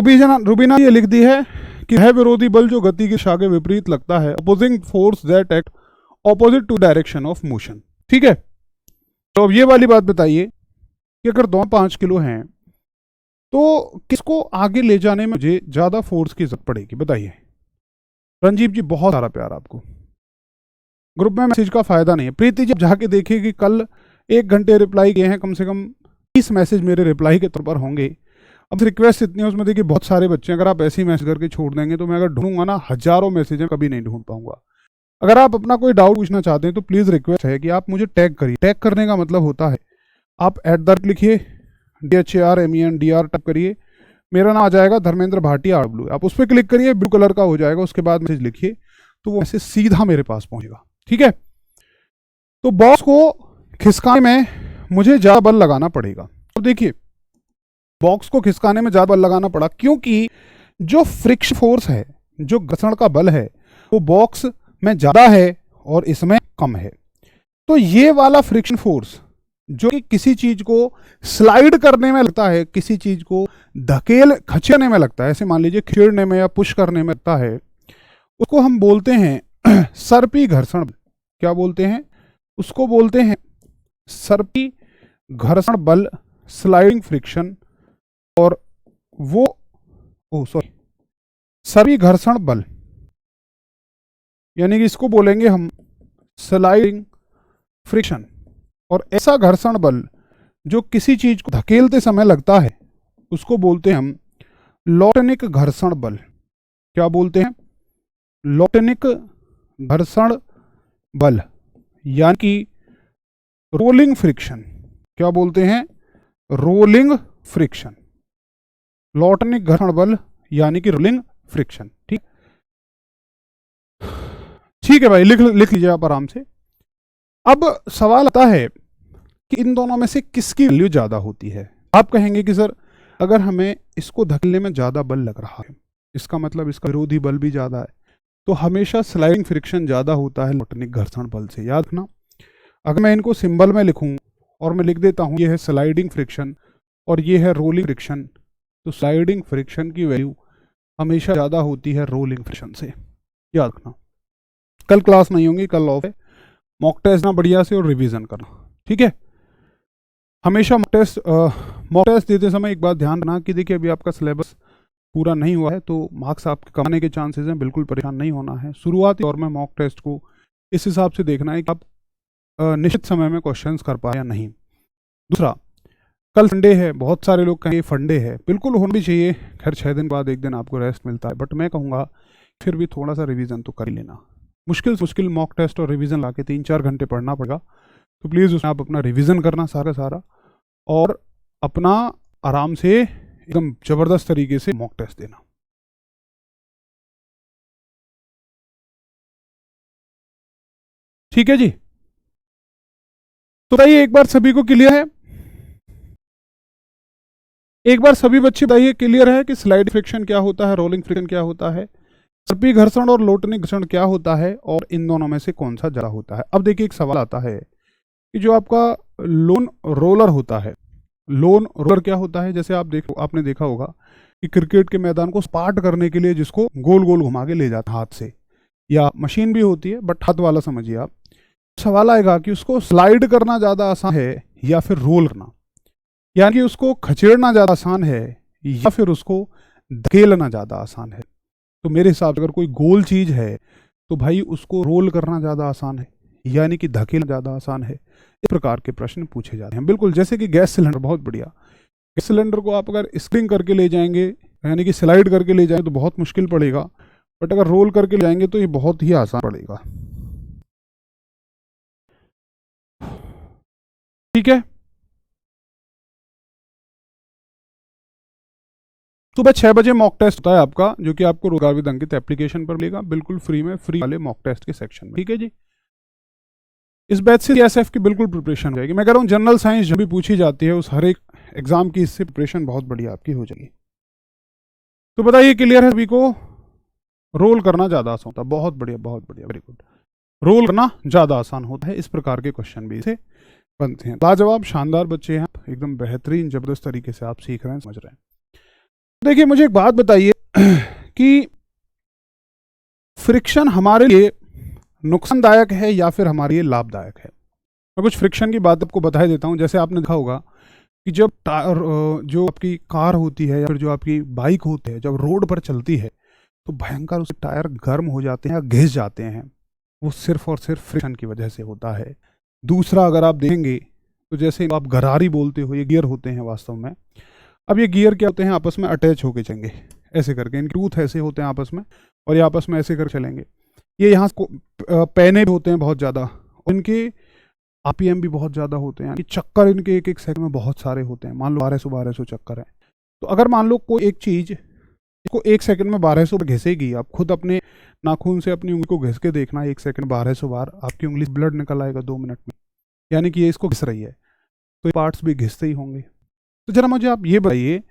रूबीना ये लिख दी है कि है विरोधी बल जो गति की दिशा के विपरीत लगता है, opposing force that act opposite to direction of motion. ठीक है, तो अब ये वाली बात बताइए कि अगर दोनों 5 किलो हैं तो किसको आगे ले जाने में मुझे ज्यादा फोर्स की जरूरत पड़ेगी? बताइए। रंजीव जी बहुत सारा प्यार आपको। ग्रुप में मैसेज का फायदा नहीं है। प्रीति जी जाके देखिए कि कल 1 घंटे रिप्लाई किए हैं, कम से कम 30 मैसेज मेरे रिप्लाई के तौर पर होंगे। अब रिक्वेस्ट इतनी है उसमें, देखिए बहुत सारे बच्चे, अगर आप ऐसे ही मैसेज करके छोड़ देंगे तो मैं अगर ढूंढूंगा ना, हजारों मैसेज हैं, कभी नहीं ढूंढ पाऊंगा। अगर आप अपना कोई डाउट पूछना चाहते हैं तो प्लीज़ रिक्वेस्ट है कि आप मुझे टैग करिए। टैग करने का मतलब होता है आप @ लिखिए, DHARMENDR टाइप करिए, मेरा नाम आ जाएगा धर्मेंद्र भाटिया RW, आप उस पर क्लिक करिए, ब्लू कलर का हो जाएगा, उसके बाद मैसेज लिखिए तो वो मैसेज सीधा मेरे पास पहुंचेगा। ठीक है, तो बॉक्स को खिसकाने में मुझे ज़्यादा बल लगाना पड़ेगा। तो देखिए, बॉक्स को खिसकाने में ज़्यादा बल लगाना पड़ा क्योंकि जो फ्रिक्शन फोर्स है, जो घर्षण का बल है, वो बॉक्स में ज़्यादा है और इसमें कम है। तो ये वाला फ्रिक्शन फोर्स जो कि किसी चीज को स्लाइड करने में लगता है, किसी चीज को धकेल खींचने में लगता है, ऐसे मान लीजिए खींचने में या पुश करने में लगता है, उसको हम बोलते हैं सर्पी घर्षण। क्या बोलते हैं? उसको बोलते हैं सर्पी घर्षण बल, स्लाइडिंग फ्रिक्शन। और वो सर्पी घर्षण बल, यानी कि इसको बोलेंगे हम स्लाइडिंग फ्रिक्शन। और ऐसा घर्षण बल जो किसी चीज को धकेलते समय लगता है उसको बोलते हैं हम लॉटनिक घर्षण बल। क्या बोलते हैं? लॉटनिक घर्षण बल, यानी कि रोलिंग फ्रिक्शन। क्या बोलते हैं? Rolling friction. लॉटनिक घर्षण बल यानी कि रोलिंग फ्रिक्शन। ठीक ठीक है भाई, लिख लीजिए आप आराम से। अब सवाल आता है कि इन दोनों में से किसकी वैल्यू ज्यादा होती है। आप कहेंगे कि सर अगर हमें इसको धकेलने में ज्यादा बल लग रहा है, इसका मतलब इसका विरोधी बल भी ज्यादा है, तो हमेशा स्लाइडिंग फ्रिक्शन ज्यादा होता है लॉटनिक घर्षण बल से। याद रखना, अगर मैं इनको सिंबल में लिखूं और मैं लिख देता हूं ये है स्लाइडिंग फ्रिक्शन और ये है रोलिंग फ्रिक्शन, तो स्लाइडिंग फ्रिक्शन की वैल्यू हमेशा ज्यादा होती है रोलिंग फ्रिक्शन से। याद रखना, कल क्लास नहीं होंगी, कल ऑफ है। मॉक टेस्ट ना बढ़िया से और रिवीजन करना, ठीक है। हमेशा मॉक टेस्ट देते समय एक बात ध्यान रखना कि देखिए अभी आपका सिलेबस पूरा नहीं हुआ है तो मार्क्स आपके कम आने के चांसेस हैं, बिल्कुल परेशान नहीं होना है। शुरुआती दौर में मॉक टेस्ट को इस हिसाब से देखना है कि आप निश्चित समय में क्वेश्चंस कर पाए या नहीं। दूसरा, कल संडे है, बहुत सारे लोग कहेंगे फंडे है, बिल्कुल होना भी चाहिए। खैर 6 दिन बाद एक दिन आपको रेस्ट मिलता है, बट मैं कहूँगा फिर भी थोड़ा सा रिवीजन तो कर ही लेना। मुश्किल से मुश्किल मॉक टेस्ट और रिवीजन ला के 3-4 घंटे पढ़ना पड़ेगा, तो प्लीज़ उसमें आप अपना रिवीजन करना सारा और अपना आराम से एकदम जबरदस्त तरीके से मॉक टेस्ट देना। ठीक है जी, तो बताइए एक बार सभी को क्लियर है? एक बार सभी बच्चे बताइए क्लियर है कि स्लाइड फ्रिक्शन क्या होता है, रोलिंग फ्रिक्शन क्या होता है, सर्पी घर्षण और लोटनिक घर्षण क्या होता है, और इन दोनों में से कौन सा ज्यादा होता है। अब देखिए एक सवाल आता है कि जो आपका लोन रोलर होता है, लोन रोलर क्या होता है? जैसे आपने देखा होगा कि क्रिकेट के मैदान को स्पार्ट करने के लिए जिसको गोल गोल घुमा के ले जाते हैं हाथ से, या मशीन भी होती है बट हाथ वाला समझिए आप। सवाल आएगा कि उसको स्लाइड करना ज़्यादा आसान है या फिर रोल करना, यानी कि उसको खचेड़ना ज़्यादा आसान है या फिर उसको धकेलना ज़्यादा आसान है। तो मेरे हिसाब से अगर कोई गोल चीज़ है तो भाई उसको रोल करना ज़्यादा आसान है, यानी कि धकेलना ज़्यादा आसान है। इस प्रकार के प्रश्न पूछे जाते हैं। बिल्कुल जैसे कि गैस सिलेंडर, बहुत बढ़िया। गैस सिलेंडर को आप अगर स्प्रिंग करके ले जाएंगे, यानी कि स्लाइड करके ले जाएंगे तो बहुत मुश्किल पड़ेगा, बट अगर रोल करके ले जाएंगे तो ये बहुत ही आसान पड़ेगा। ठीक है, सुबह 6 बजे मॉक टेस्ट होता है आपका, जो कि आपको रोजगार विद अंकित एप्लीकेशन पर मिलेगा, बिल्कुल फ्री में, फ्री वाले मॉक टेस्ट के सेक्शन में। ठीक है जी, इस बैच से सीएसएफ की बिल्कुल प्रिपरेशन हो जाएगी। मैं कह रहा हूँ जनरल साइंस जब भी पूछी जाती है उस हर एक एग्जाम की इससे प्रिपरेशन बहुत बढ़िया आपकी हो जाएगी। तो बताइए क्लियर है सभी को? रोल करना ज़्यादा आसान होता है, बहुत बढ़िया, बहुत बढ़िया, वेरी गुड। रोल करना ज़्यादा आसान होता है। इस प्रकार के क्वेश्चन भी इसे बनते हैं। लाजवाब, शानदार बच्चे हैं, एकदम बेहतरीन जबरदस्त तरीके से आप सीख रहे हैं, समझ रहे हैं। देखिए मुझे एक बात बताइए कि फ्रिक्शन हमारे लिए नुकसानदायक है या फिर हमारे लिए लाभदायक है। मैं कुछ फ्रिक्शन की बात आपको बता देता हूँ। जैसे आपने देखा होगा कि जब टायर, जो आपकी कार होती है या फिर जो आपकी बाइक होती है, जब रोड पर चलती है तो भयंकर उसके टायर गर्म हो जाते हैं या घिस जाते हैं। वो सिर्फ और सिर्फ फ्रिक्शन की वजह से होता है। दूसरा, अगर आप देखेंगे तो जैसे आप गरारी बोलते हो, ये गियर होते हैं वास्तव में। अब ये गियर क्या होते हैं, आपस में अटैच होके चलेंगे ऐसे करके, इनके टूथ ऐसे होते हैं आपस में, और ये आपस में ऐसे कर चलेंगे। ये यहाँ पैने भी होते हैं बहुत ज़्यादा, इनके आरपीएम भी बहुत ज़्यादा होते हैं, चक्कर इनके एक एक सेकंड में बहुत सारे होते हैं। मान लो 1200 चक्कर है, तो अगर मान लो कोई एक चीज़ इसको 1 सेकंड में 1200 घिसेगी, आप खुद अपने नाखून से अपनी उंगली को घिस के देखना, 1 सेकंड 1200 बार आपकी उंगली से ब्लड निकल आएगा 2 मिनट में, यानी कि ये इसको घिस रही है, तो ये पार्ट्स भी घिसते ही होंगे। तो जरा मुझे आप ये बताइए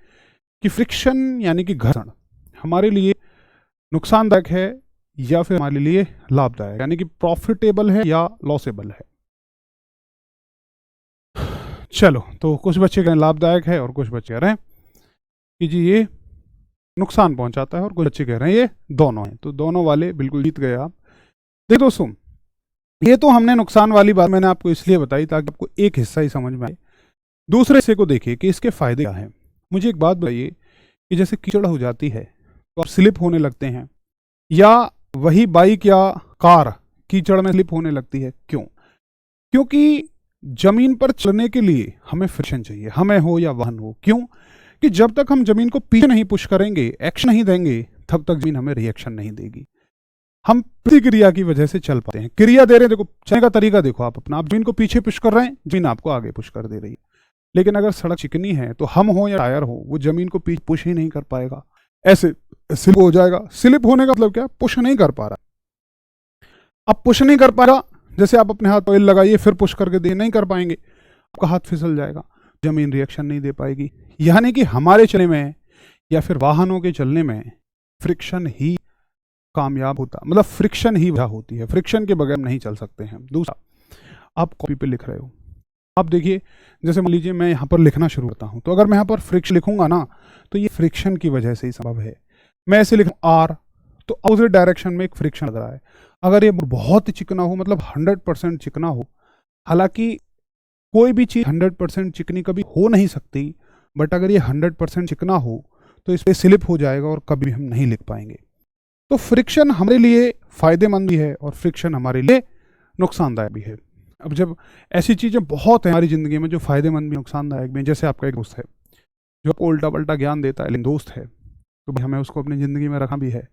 कि फ्रिक्शन यानी कि घर्षण हमारे लिए नुकसानदायक है या फिर हमारे लिए लाभदायक, यानी कि प्रॉफिटेबल है या लॉसेबल है? चलो, तो कुछ बच्चे कह रहे हैं लाभदायक है और कुछ बच्चे कह रहे हैं कि जी ये नुकसान पहुंचाता है, और कुछ बच्चे कह रहे हैं ये दोनों हैं। तो दोनों वाले बिल्कुल जीत गए आप। देखो दोस्तों, ये तो हमने नुकसान वाली बात मैंने आपको इसलिए बताई ताकि आपको एक हिस्सा ही समझ में आए। दूसरे हिस्से को देखिए कि इसके फायदे क्या हैं। मुझे एक बात बताइए कि जैसे कीचड़ हो जाती है तो आप स्लिप होने लगते हैं, या वही बाइक या कार कीचड़ में स्लिप होने लगती है, क्यों? क्योंकि जमीन पर चलने के लिए हमें फ्रिक्शन चाहिए, हमें हो या वाहन हो। क्यों? कि जब तक हम जमीन को पीछे नहीं पुश करेंगे, एक्शन नहीं देंगे, तब तक जमीन हमें रिएक्शन नहीं देगी। हम प्रतिक्रिया की वजह से चल पाते हैं, क्रिया दे रहे हैं। देखो चलने का तरीका देखो, आप अपना, आप जमीन को पीछे पुश कर रहे हैं, जमीन आपको आगे पुश कर दे रही है। लेकिन अगर सड़क चिकनी है तो हम हो या टायर हो, वो जमीन को पीछे पुश ही नहीं कर पाएगा, ऐसे स्लिप हो जाएगा। स्लिप होने का मतलब क्या? पुश नहीं कर पा रहा। अब पुश नहीं कर पाएगा, जैसे आप अपने हाथ ऑयल लगाइए फिर पुश करके दे, नहीं कर पाएंगे, आपका हाथ फिसल जाएगा, जमीन रिएक्शन नहीं दे पाएगी। यानी कि हमारे चलने में या फिर वाहनों के चलने में फ्रिक्शन ही कामयाब होता, मतलब फ्रिक्शन ही वजह होती है, फ्रिक्शन के बगैर नहीं चल सकते हैं। दूसरा, आप कॉपी पे लिख रहे हो, आप देखिए, जैसे मान लीजिए मैं यहाँ पर लिखना शुरू करता हूँ, तो अगर मैं यहाँ पर फ्रिक्शन लिखूंगा ना, तो ये फ्रिक्शन की वजह से ही संभव है। मैं ऐसे लिखूँ आर, तो अपोजिट डायरेक्शन में एक फ्रिक्शन लग रहा है। अगर ये बहुत चिकना हो, मतलब 100% चिकना हो, हालांकि कोई भी चीज़ 100% चिकनी कभी हो नहीं सकती, बट अगर ये 100% चिकना हो तो इस पर स्लिप हो जाएगा और कभी हम नहीं लिख पाएंगे। तो फ्रिक्शन हमारे लिए फ़ायदेमंद भी है और फ्रिक्शन हमारे लिए नुकसानदायक भी है। अब जब ऐसी चीज़ें बहुत हैं हमारी ज़िंदगी में जो फ़ायदेमंद भी नुकसानदायक भी हैं, जैसे आपका एक दोस्त है जो आपको उल्टा पल्टा ज्ञान देता है, लेकिन दोस्त है तो भाई हमें उसको अपनी ज़िंदगी में रखना भी है,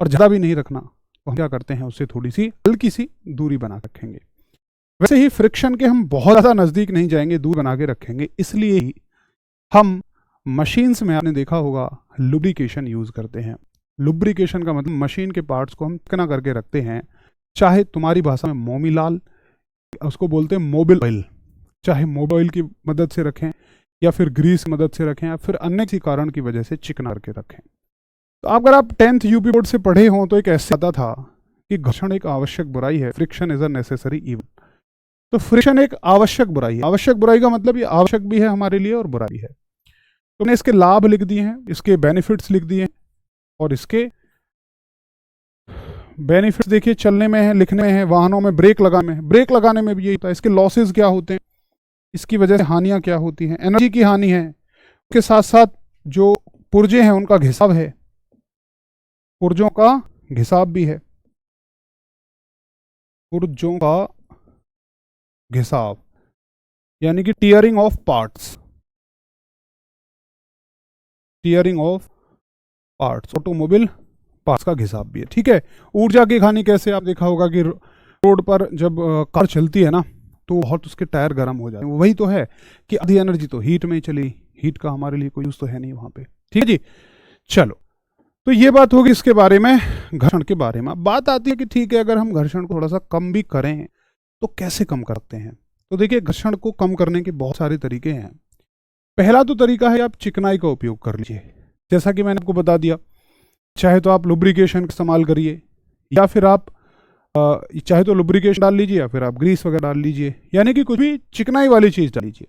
और ज़्यादा भी नहीं रखना, तो हम क्या करते हैं, उससे थोड़ी सी हल्की सी दूरी बना के रखेंगे। वैसे ही फ्रिक्शन के हम बहुत ज़्यादा नज़दीक नहीं जाएंगे, दूर बना के रखेंगे। इसलिए ही हम मशीन्स में, आपने देखा होगा, लुब्रिकेशन यूज़ करते हैं। लुब्रिकेशन का मतलब मशीन के पार्ट्स को हम चिकना करके रखते हैं, चाहे तुम्हारी भाषा में मोमी लाल, उसको बोलते हैं मोबिल ऑयल, चाहे मोबिल ऑयल की मदद से रखें या फिर ग्रीस की मदद से रखें या फिर अन्य किसी कारण की वजह से चिकना करके रखें। तो अगर आप 10th यूपी बोर्ड से पढ़े हों तो एक ऐसे आता था कि घर्षण एक आवश्यक बुराई है, friction is a necessary evil. तो फ्रिक्शन एक आवश्यक बुराई है। आवश्यक बुराई का मतलब ये आवश्यक भी है हमारे लिए और बुरा भी है। तो मैंने इसके लाभ लिख दिए हैं, इसके बेनिफिट्स लिख दिए हैं, और इसके बेनिफिट्स देखिए चलने में है, लिखने में है, वाहनों में ब्रेक लगाने में, ब्रेक लगाने में भी यही होता है। इसके लॉसेस क्या होते हैं, इसकी वजह से हानियां क्या होती हैं, एनर्जी की हानि है, उसके साथ साथ जो पुर्जे हैं उनका घिसाव है, पुर्जों का घिसाव भी है, पुर्जों का घिसाव यानी कि tearing of parts, tearing of parts, automobile parts का घिसाव भी है। ठीक है। ऊर्जा की हानि कैसे, आप देखा होगा कि रोड पर जब कार चलती है ना तो बहुत उसके टायर गर्म हो जाते हैं। वही तो है कि आधी एनर्जी तो हीट में ही चली, हीट का हमारे लिए कोई यूज तो है नहीं वहां पे। ठीक है जी, चलो, तो ये बात होगी इसके बारे में, घर्षण के बारे में। बात आती है कि ठीक है, अगर हम घर्षण को थोड़ा सा कम भी करें तो कैसे कम करते हैं। तो देखिए, घर्षण को कम करने के बहुत सारे तरीके हैं। पहला तो तरीका है, आप चिकनाई का उपयोग कर लीजिए, जैसा कि मैंने आपको बता दिया। चाहे तो आप लुब्रिकेशन का इस्तेमाल करिए, या फिर आप चाहे तो लुब्रिकेशन डाल लीजिए या फिर आप ग्रीस वगैरह डाल लीजिए, यानी कि कुछ भी चिकनाई वाली चीज़ डाल लीजिए।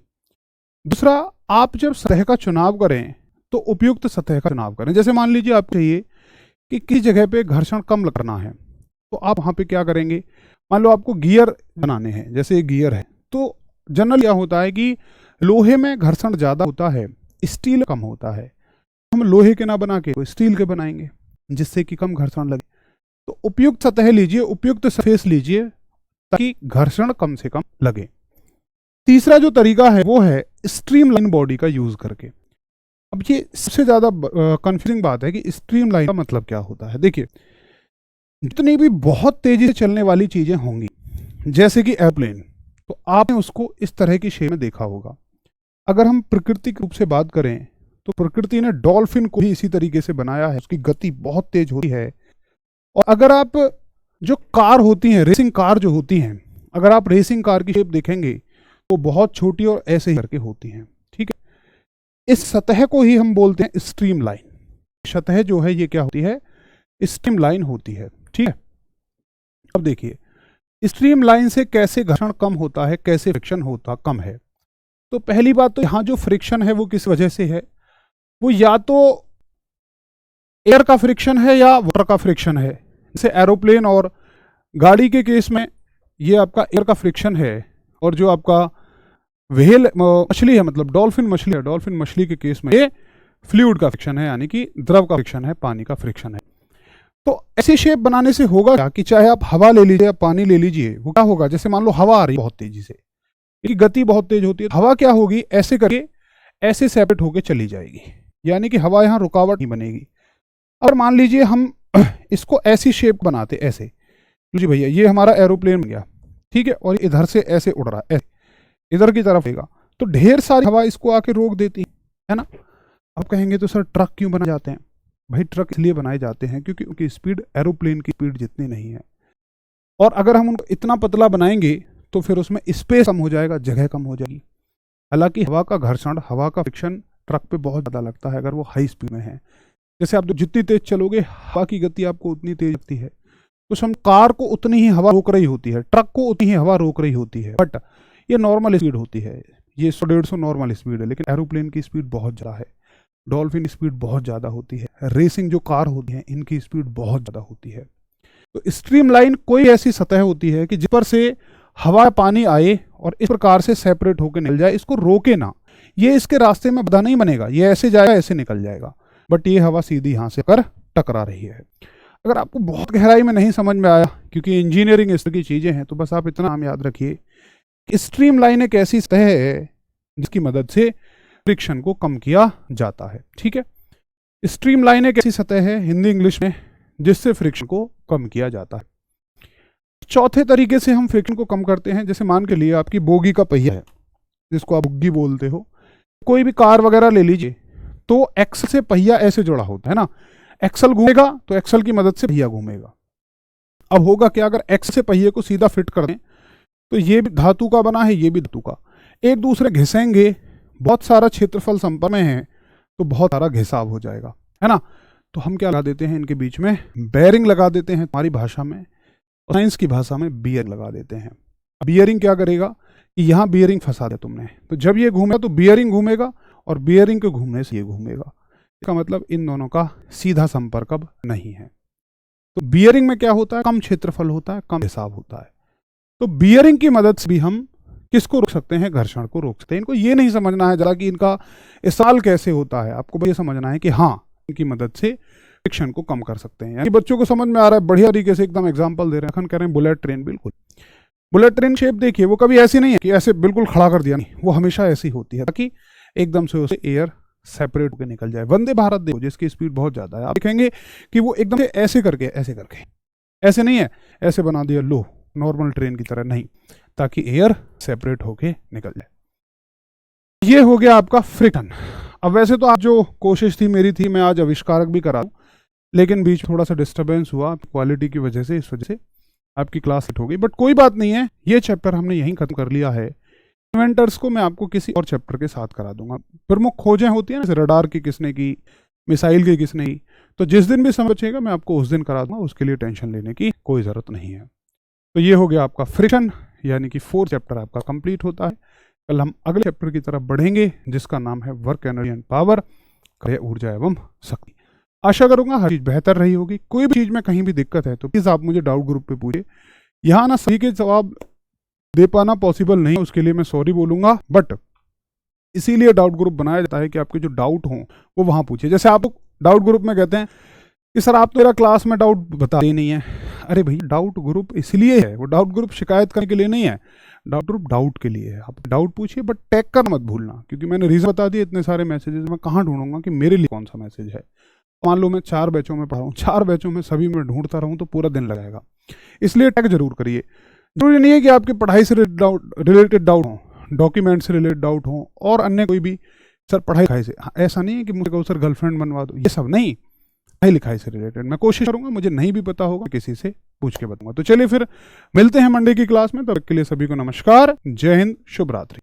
दूसरा, आप जब सतह का चुनाव करें तो उपयुक्त सतह का चुनाव करें। जैसे मान लीजिए आप चाहिए कि किस जगह पे घर्षण कम करना है, तो आप वहाँ पे क्या करेंगे, मान लो आपको गियर बनाने हैं, जैसे ये गियर है, तो जनरल क्या होता है कि लोहे में घर्षण ज़्यादा होता है, स्टील कम होता है। हम लोहे के ना बना के तो स्टील के बनाएंगे जिससे कि कम घर्षण लगे। तो उपयुक्त सतह लीजिए, उपयुक्त सरफेस लीजिए ताकि घर्षण कम से कम लगे। तीसरा जो तरीका है वो है स्ट्रीमलाइन बॉडी का यूज करके। अब ये सबसे ज्यादा कंफ्यूजिंग बात है कि स्ट्रीमलाइन का मतलब क्या होता है। देखिए, जितनी भी बहुत तेजी से चलने वाली चीजें होंगी, जैसे कि एयरप्लेन, तो आपने उसको इस तरह की शेप में देखा होगा। अगर हम प्राकृतिक रूप से बात करें तो प्रकृति ने डॉल्फिन को भी इसी तरीके से बनाया है, उसकी गति बहुत तेज होती है। और अगर आप जो कार होती हैं, रेसिंग कार जो होती हैं, अगर आप रेसिंग कार की शेप देखेंगे तो बहुत छोटी और ऐसे ही करके होती हैं। ठीक है, इस सतह को ही हम बोलते हैं स्ट्रीम लाइन। सतह जो है ये क्या होती है, स्ट्रीम लाइन होती है। ठीक है, अब देखिए स्ट्रीम लाइन से कैसे घर्षण कम होता है, कैसे फ्रिक्शन होता कम है। तो पहली बात तो यहाँ जो फ्रिक्शन है वो किस वजह से है, वो या तो एयर का फ्रिक्शन है या वाटर का फ्रिक्शन है। जैसे एरोप्लेन और गाड़ी के केस में ये आपका एयर का फ्रिक्शन है, और जो आपका व्हेल मछली है, मतलब डॉल्फिन मछली है, डॉल्फिन मछली के केस में ये फ्लूइड का फ्रिक्शन है, यानी कि द्रव का फ्रिक्शन है, पानी का फ्रिक्शन है। तो ऐसी शेप बनाने से होगा क्या कि चाहे आप हवा ले लीजिए या पानी ले लीजिए, वो क्या होगा, जैसे मान लो हवा आ रही है बहुत तेजी से, इसकी गति बहुत तेज होती है, हवा क्या होगी, ऐसे करके ऐसे सेपरेट होके चली जाएगी, यानी कि हवा यहाँ रुकावट नहीं बनेगी। और मान लीजिए हम इसको ऐसी शेप बनाते, ऐसे लीजिए भैया, ये हमारा एरोप्लेन बन गया, ठीक है, और इधर से ऐसे उड़ रहा है, ऐसे इधर की तरफ लेगा, तो ढेर सारी हवा इसको आके रोक देती है ना। अब कहेंगे तो सर ट्रक क्यों बनाए जाते हैं? भाई ट्रक इसलिए बनाए जाते हैं क्योंकि उनकी स्पीड एरोप्लेन की स्पीड जितनी नहीं है, और अगर हम उनको इतना पतला बनाएंगे तो फिर उसमें स्पेस कम हो जाएगा, जगह कम हो जाएगी। हालांकि हवा का घर्षण, हवा का फ्रिक्शन ट्रक पे बहुत ज़्यादा लगता है अगर वो हाई स्पीड में है। जैसे आप जितनी तेज चलोगे हवा की गति आपको उतनी तेज लगती है, तो हम कार को उतनी ही हवा रोक रही होती है, ट्रक को उतनी ही हवा रोक रही होती है, बट ये नॉर्मल स्पीड होती है, ये 100-150 नॉर्मल स्पीड है। लेकिन एरोप्लेन की स्पीड बहुत ज़्यादा है, डॉल्फिन की स्पीड बहुत ज़्यादा होती है, रेसिंग जो कार होती है इनकी स्पीड बहुत ज़्यादा होती है। तो स्ट्रीमलाइन कोई ऐसी सतह होती है कि जिस पर से हवा पानी आए और इस प्रकार से सेपरेट होकर निकल जाए, इसको रोके ना, ये इसके रास्ते में बाधा नहीं बनेगा, ये ऐसे जाएगा ऐसे निकल जाएगा, बट ये हवा सीधी यहाँ से कर टकरा रही है। अगर आपको बहुत गहराई में नहीं समझ में आया, क्योंकि इंजीनियरिंग इस तरह की चीज़ें हैं, तो बस आप इतना नाम याद रखिए कि स्ट्रीमलाइन एक ऐसी सतह है जिसकी मदद से फ्रिक्शन को कम किया जाता है, ठीक है। स्ट्रीमलाइन एक ऐसी सतह है हिंदी इंग्लिश में जिससे फ्रिक्शन को कम किया जाता है। चौथे तरीके से हम फ्रिक्शन को कम करते हैं, जैसे मान के लिए आपकी बोगी का पहिया है जिसको आप बुग्गी बोलते हो, कोई भी कार वगैरह ले लीजिए, तो एक्सल से पहिया ऐसे जुड़ा होता है ना, एक्सल घूमेगा तो एक्सल की मदद से पहिया घूमेगा। अब होगा क्या, अगर एक्सल से पहिए को सीधा फिट कर दें तो ये भी धातु का बना है, ये भी धातु का, एक दूसरे घिसेंगे, बहुत सारा क्षेत्रफल संपर्क में है तो बहुत सारा घिसाव हो जाएगा, है ना। तो हम क्या लगा देते हैं इनके बीच में, बेयरिंग लगा देते हैं, हमारी भाषा में, साइंस की भाषा में बियरिंग लगा देते हैं। बियरिंग क्या करेगा कि यहाँ बियरिंग फंसा दे तुमने, तो जब ये घूमेगा तो बियरिंग घूमेगा और बियरिंग के घूमने से ये घूमेगा। इसका मतलब इन दोनों का सीधा संपर्क अब नहीं है। तो बियरिंग में क्या होता है, कम क्षेत्रफल होता है, कम हिसाब होता है। तो बियरिंग की मदद से भी हम किसको रोक सकते हैं, घर्षण को रोक सकते हैं। इनको ये नहीं समझना है जरा कि इनका इस्तेमाल कैसे होता है, आपको ये समझना है कि हाँ इनकी मदद से फ्रिक्शन को कम कर सकते हैं। यानी बच्चों को समझ में आ रहा है, बढ़िया तरीके से एकदम एग्जांपल दे रहे हैं। कह रहे हैं बुलेट ट्रेन, बिल्कुल बुलेट ट्रेन शेप देखिए, वो कभी ऐसी नहीं है कि ऐसे बिल्कुल खड़ा कर दिया, नहीं, वो हमेशा ऐसी होती है ताकि एकदम से उसे एयर सेपरेट होकर निकल जाए। वंदे भारत देखो जिसकी स्पीड बहुत ज़्यादा है, आप देखेंगे कि वो एकदम से ऐसे करके ऐसे नहीं है, ऐसे बना दिया लो नॉर्मल ट्रेन की तरह, नहीं, ताकि एयर सेपरेट होके निकल जाए। ये हो गया आपका फ्रिक्शन। अब वैसे तो आप जो कोशिश थी मेरी थी मैं आज आविष्कारक भी करा दूं, लेकिन बीच थोड़ा सा डिस्टर्बेंस हुआ क्वालिटी की वजह से, इस वजह से आपकी क्लास हिट हो गई, बट कोई बात नहीं है, ये चैप्टर हमने यहीं खत्म कर लिया है। इन्वेंटर्स को मैं आपको किसी और चैप्टर के साथ करा दूंगा। प्रमुख खोजें होती हैं ना, जैसे रडार की किसने की, मिसाइल की किसने की, तो जिस दिन भी समय बचेगा मैं आपको उस दिन करा दूंगा, उसके लिए टेंशन लेने की कोई ज़रूरत नहीं है। तो ये हो गया आपका फ्रिक्शन, यानी कि 4 चैप्टर आपका कंप्लीट होता है। कल हम अगले चैप्टर की तरफ बढ़ेंगे जिसका नाम है वर्क एनर्जी एंड पावर, कार्य ऊर्जा एवं शक्ति। आशा करूंगा हर चीज़ बेहतर रही होगी। कोई भी चीज़ में कहीं भी दिक्कत है तो प्लीज़ आप मुझे डाउट ग्रुप पे पूछिए। यहाँ ना सही के जवाब दे पाना पॉसिबल नहीं है, उसके लिए मैं सॉरी बोलूँगा, बट इसीलिए डाउट ग्रुप बनाया जाता है कि आपके जो डाउट हों वो वहाँ पूछिए। जैसे आप डाउट ग्रुप में कहते हैं कि सर आप तो मेरा क्लास में डाउट बताते ही नहीं है। अरे भाई डाउट ग्रुप इसलिए है, वो डाउट ग्रुप शिकायत करने के लिए नहीं है, डाउट ग्रुप डाउट के लिए है। आप डाउट पूछिए बट टैग कर मत भूलना, क्योंकि मैंने रीज़न बता दिया, इतने सारे मैसेजेस मैं कहाँ ढूंढूंगा कि मेरे लिए कौन सा मैसेज है। मान लो मैं 4 बैचों में पढ़ा हूँ, 4 बैचों में सभी में ढूंढता रहूँ तो पूरा दिन लगाएगा, इसलिए टैग जरूर करिए। जरूरी नहीं है कि आपकी पढ़ाई से रिलेटेड डाउट हो, डॉक्यूमेंट से रिलेटेड डाउट हो और अन्य कोई भी, सर पढ़ाई लिखाई से, ऐसा नहीं है कि मुझे कहो सर गर्लफ्रेंड बनवा दो, ये सब नहीं, पढ़ाई लिखाई से रिलेटेड मैं कोशिश करूंगा, मुझे नहीं भी पता होगा किसी से पूछ के बताऊंगा। तो चलिए फिर मिलते हैं मंडे की क्लास में, तब तक के लिए सभी को नमस्कार, जय हिंद, शुभ रात्रि।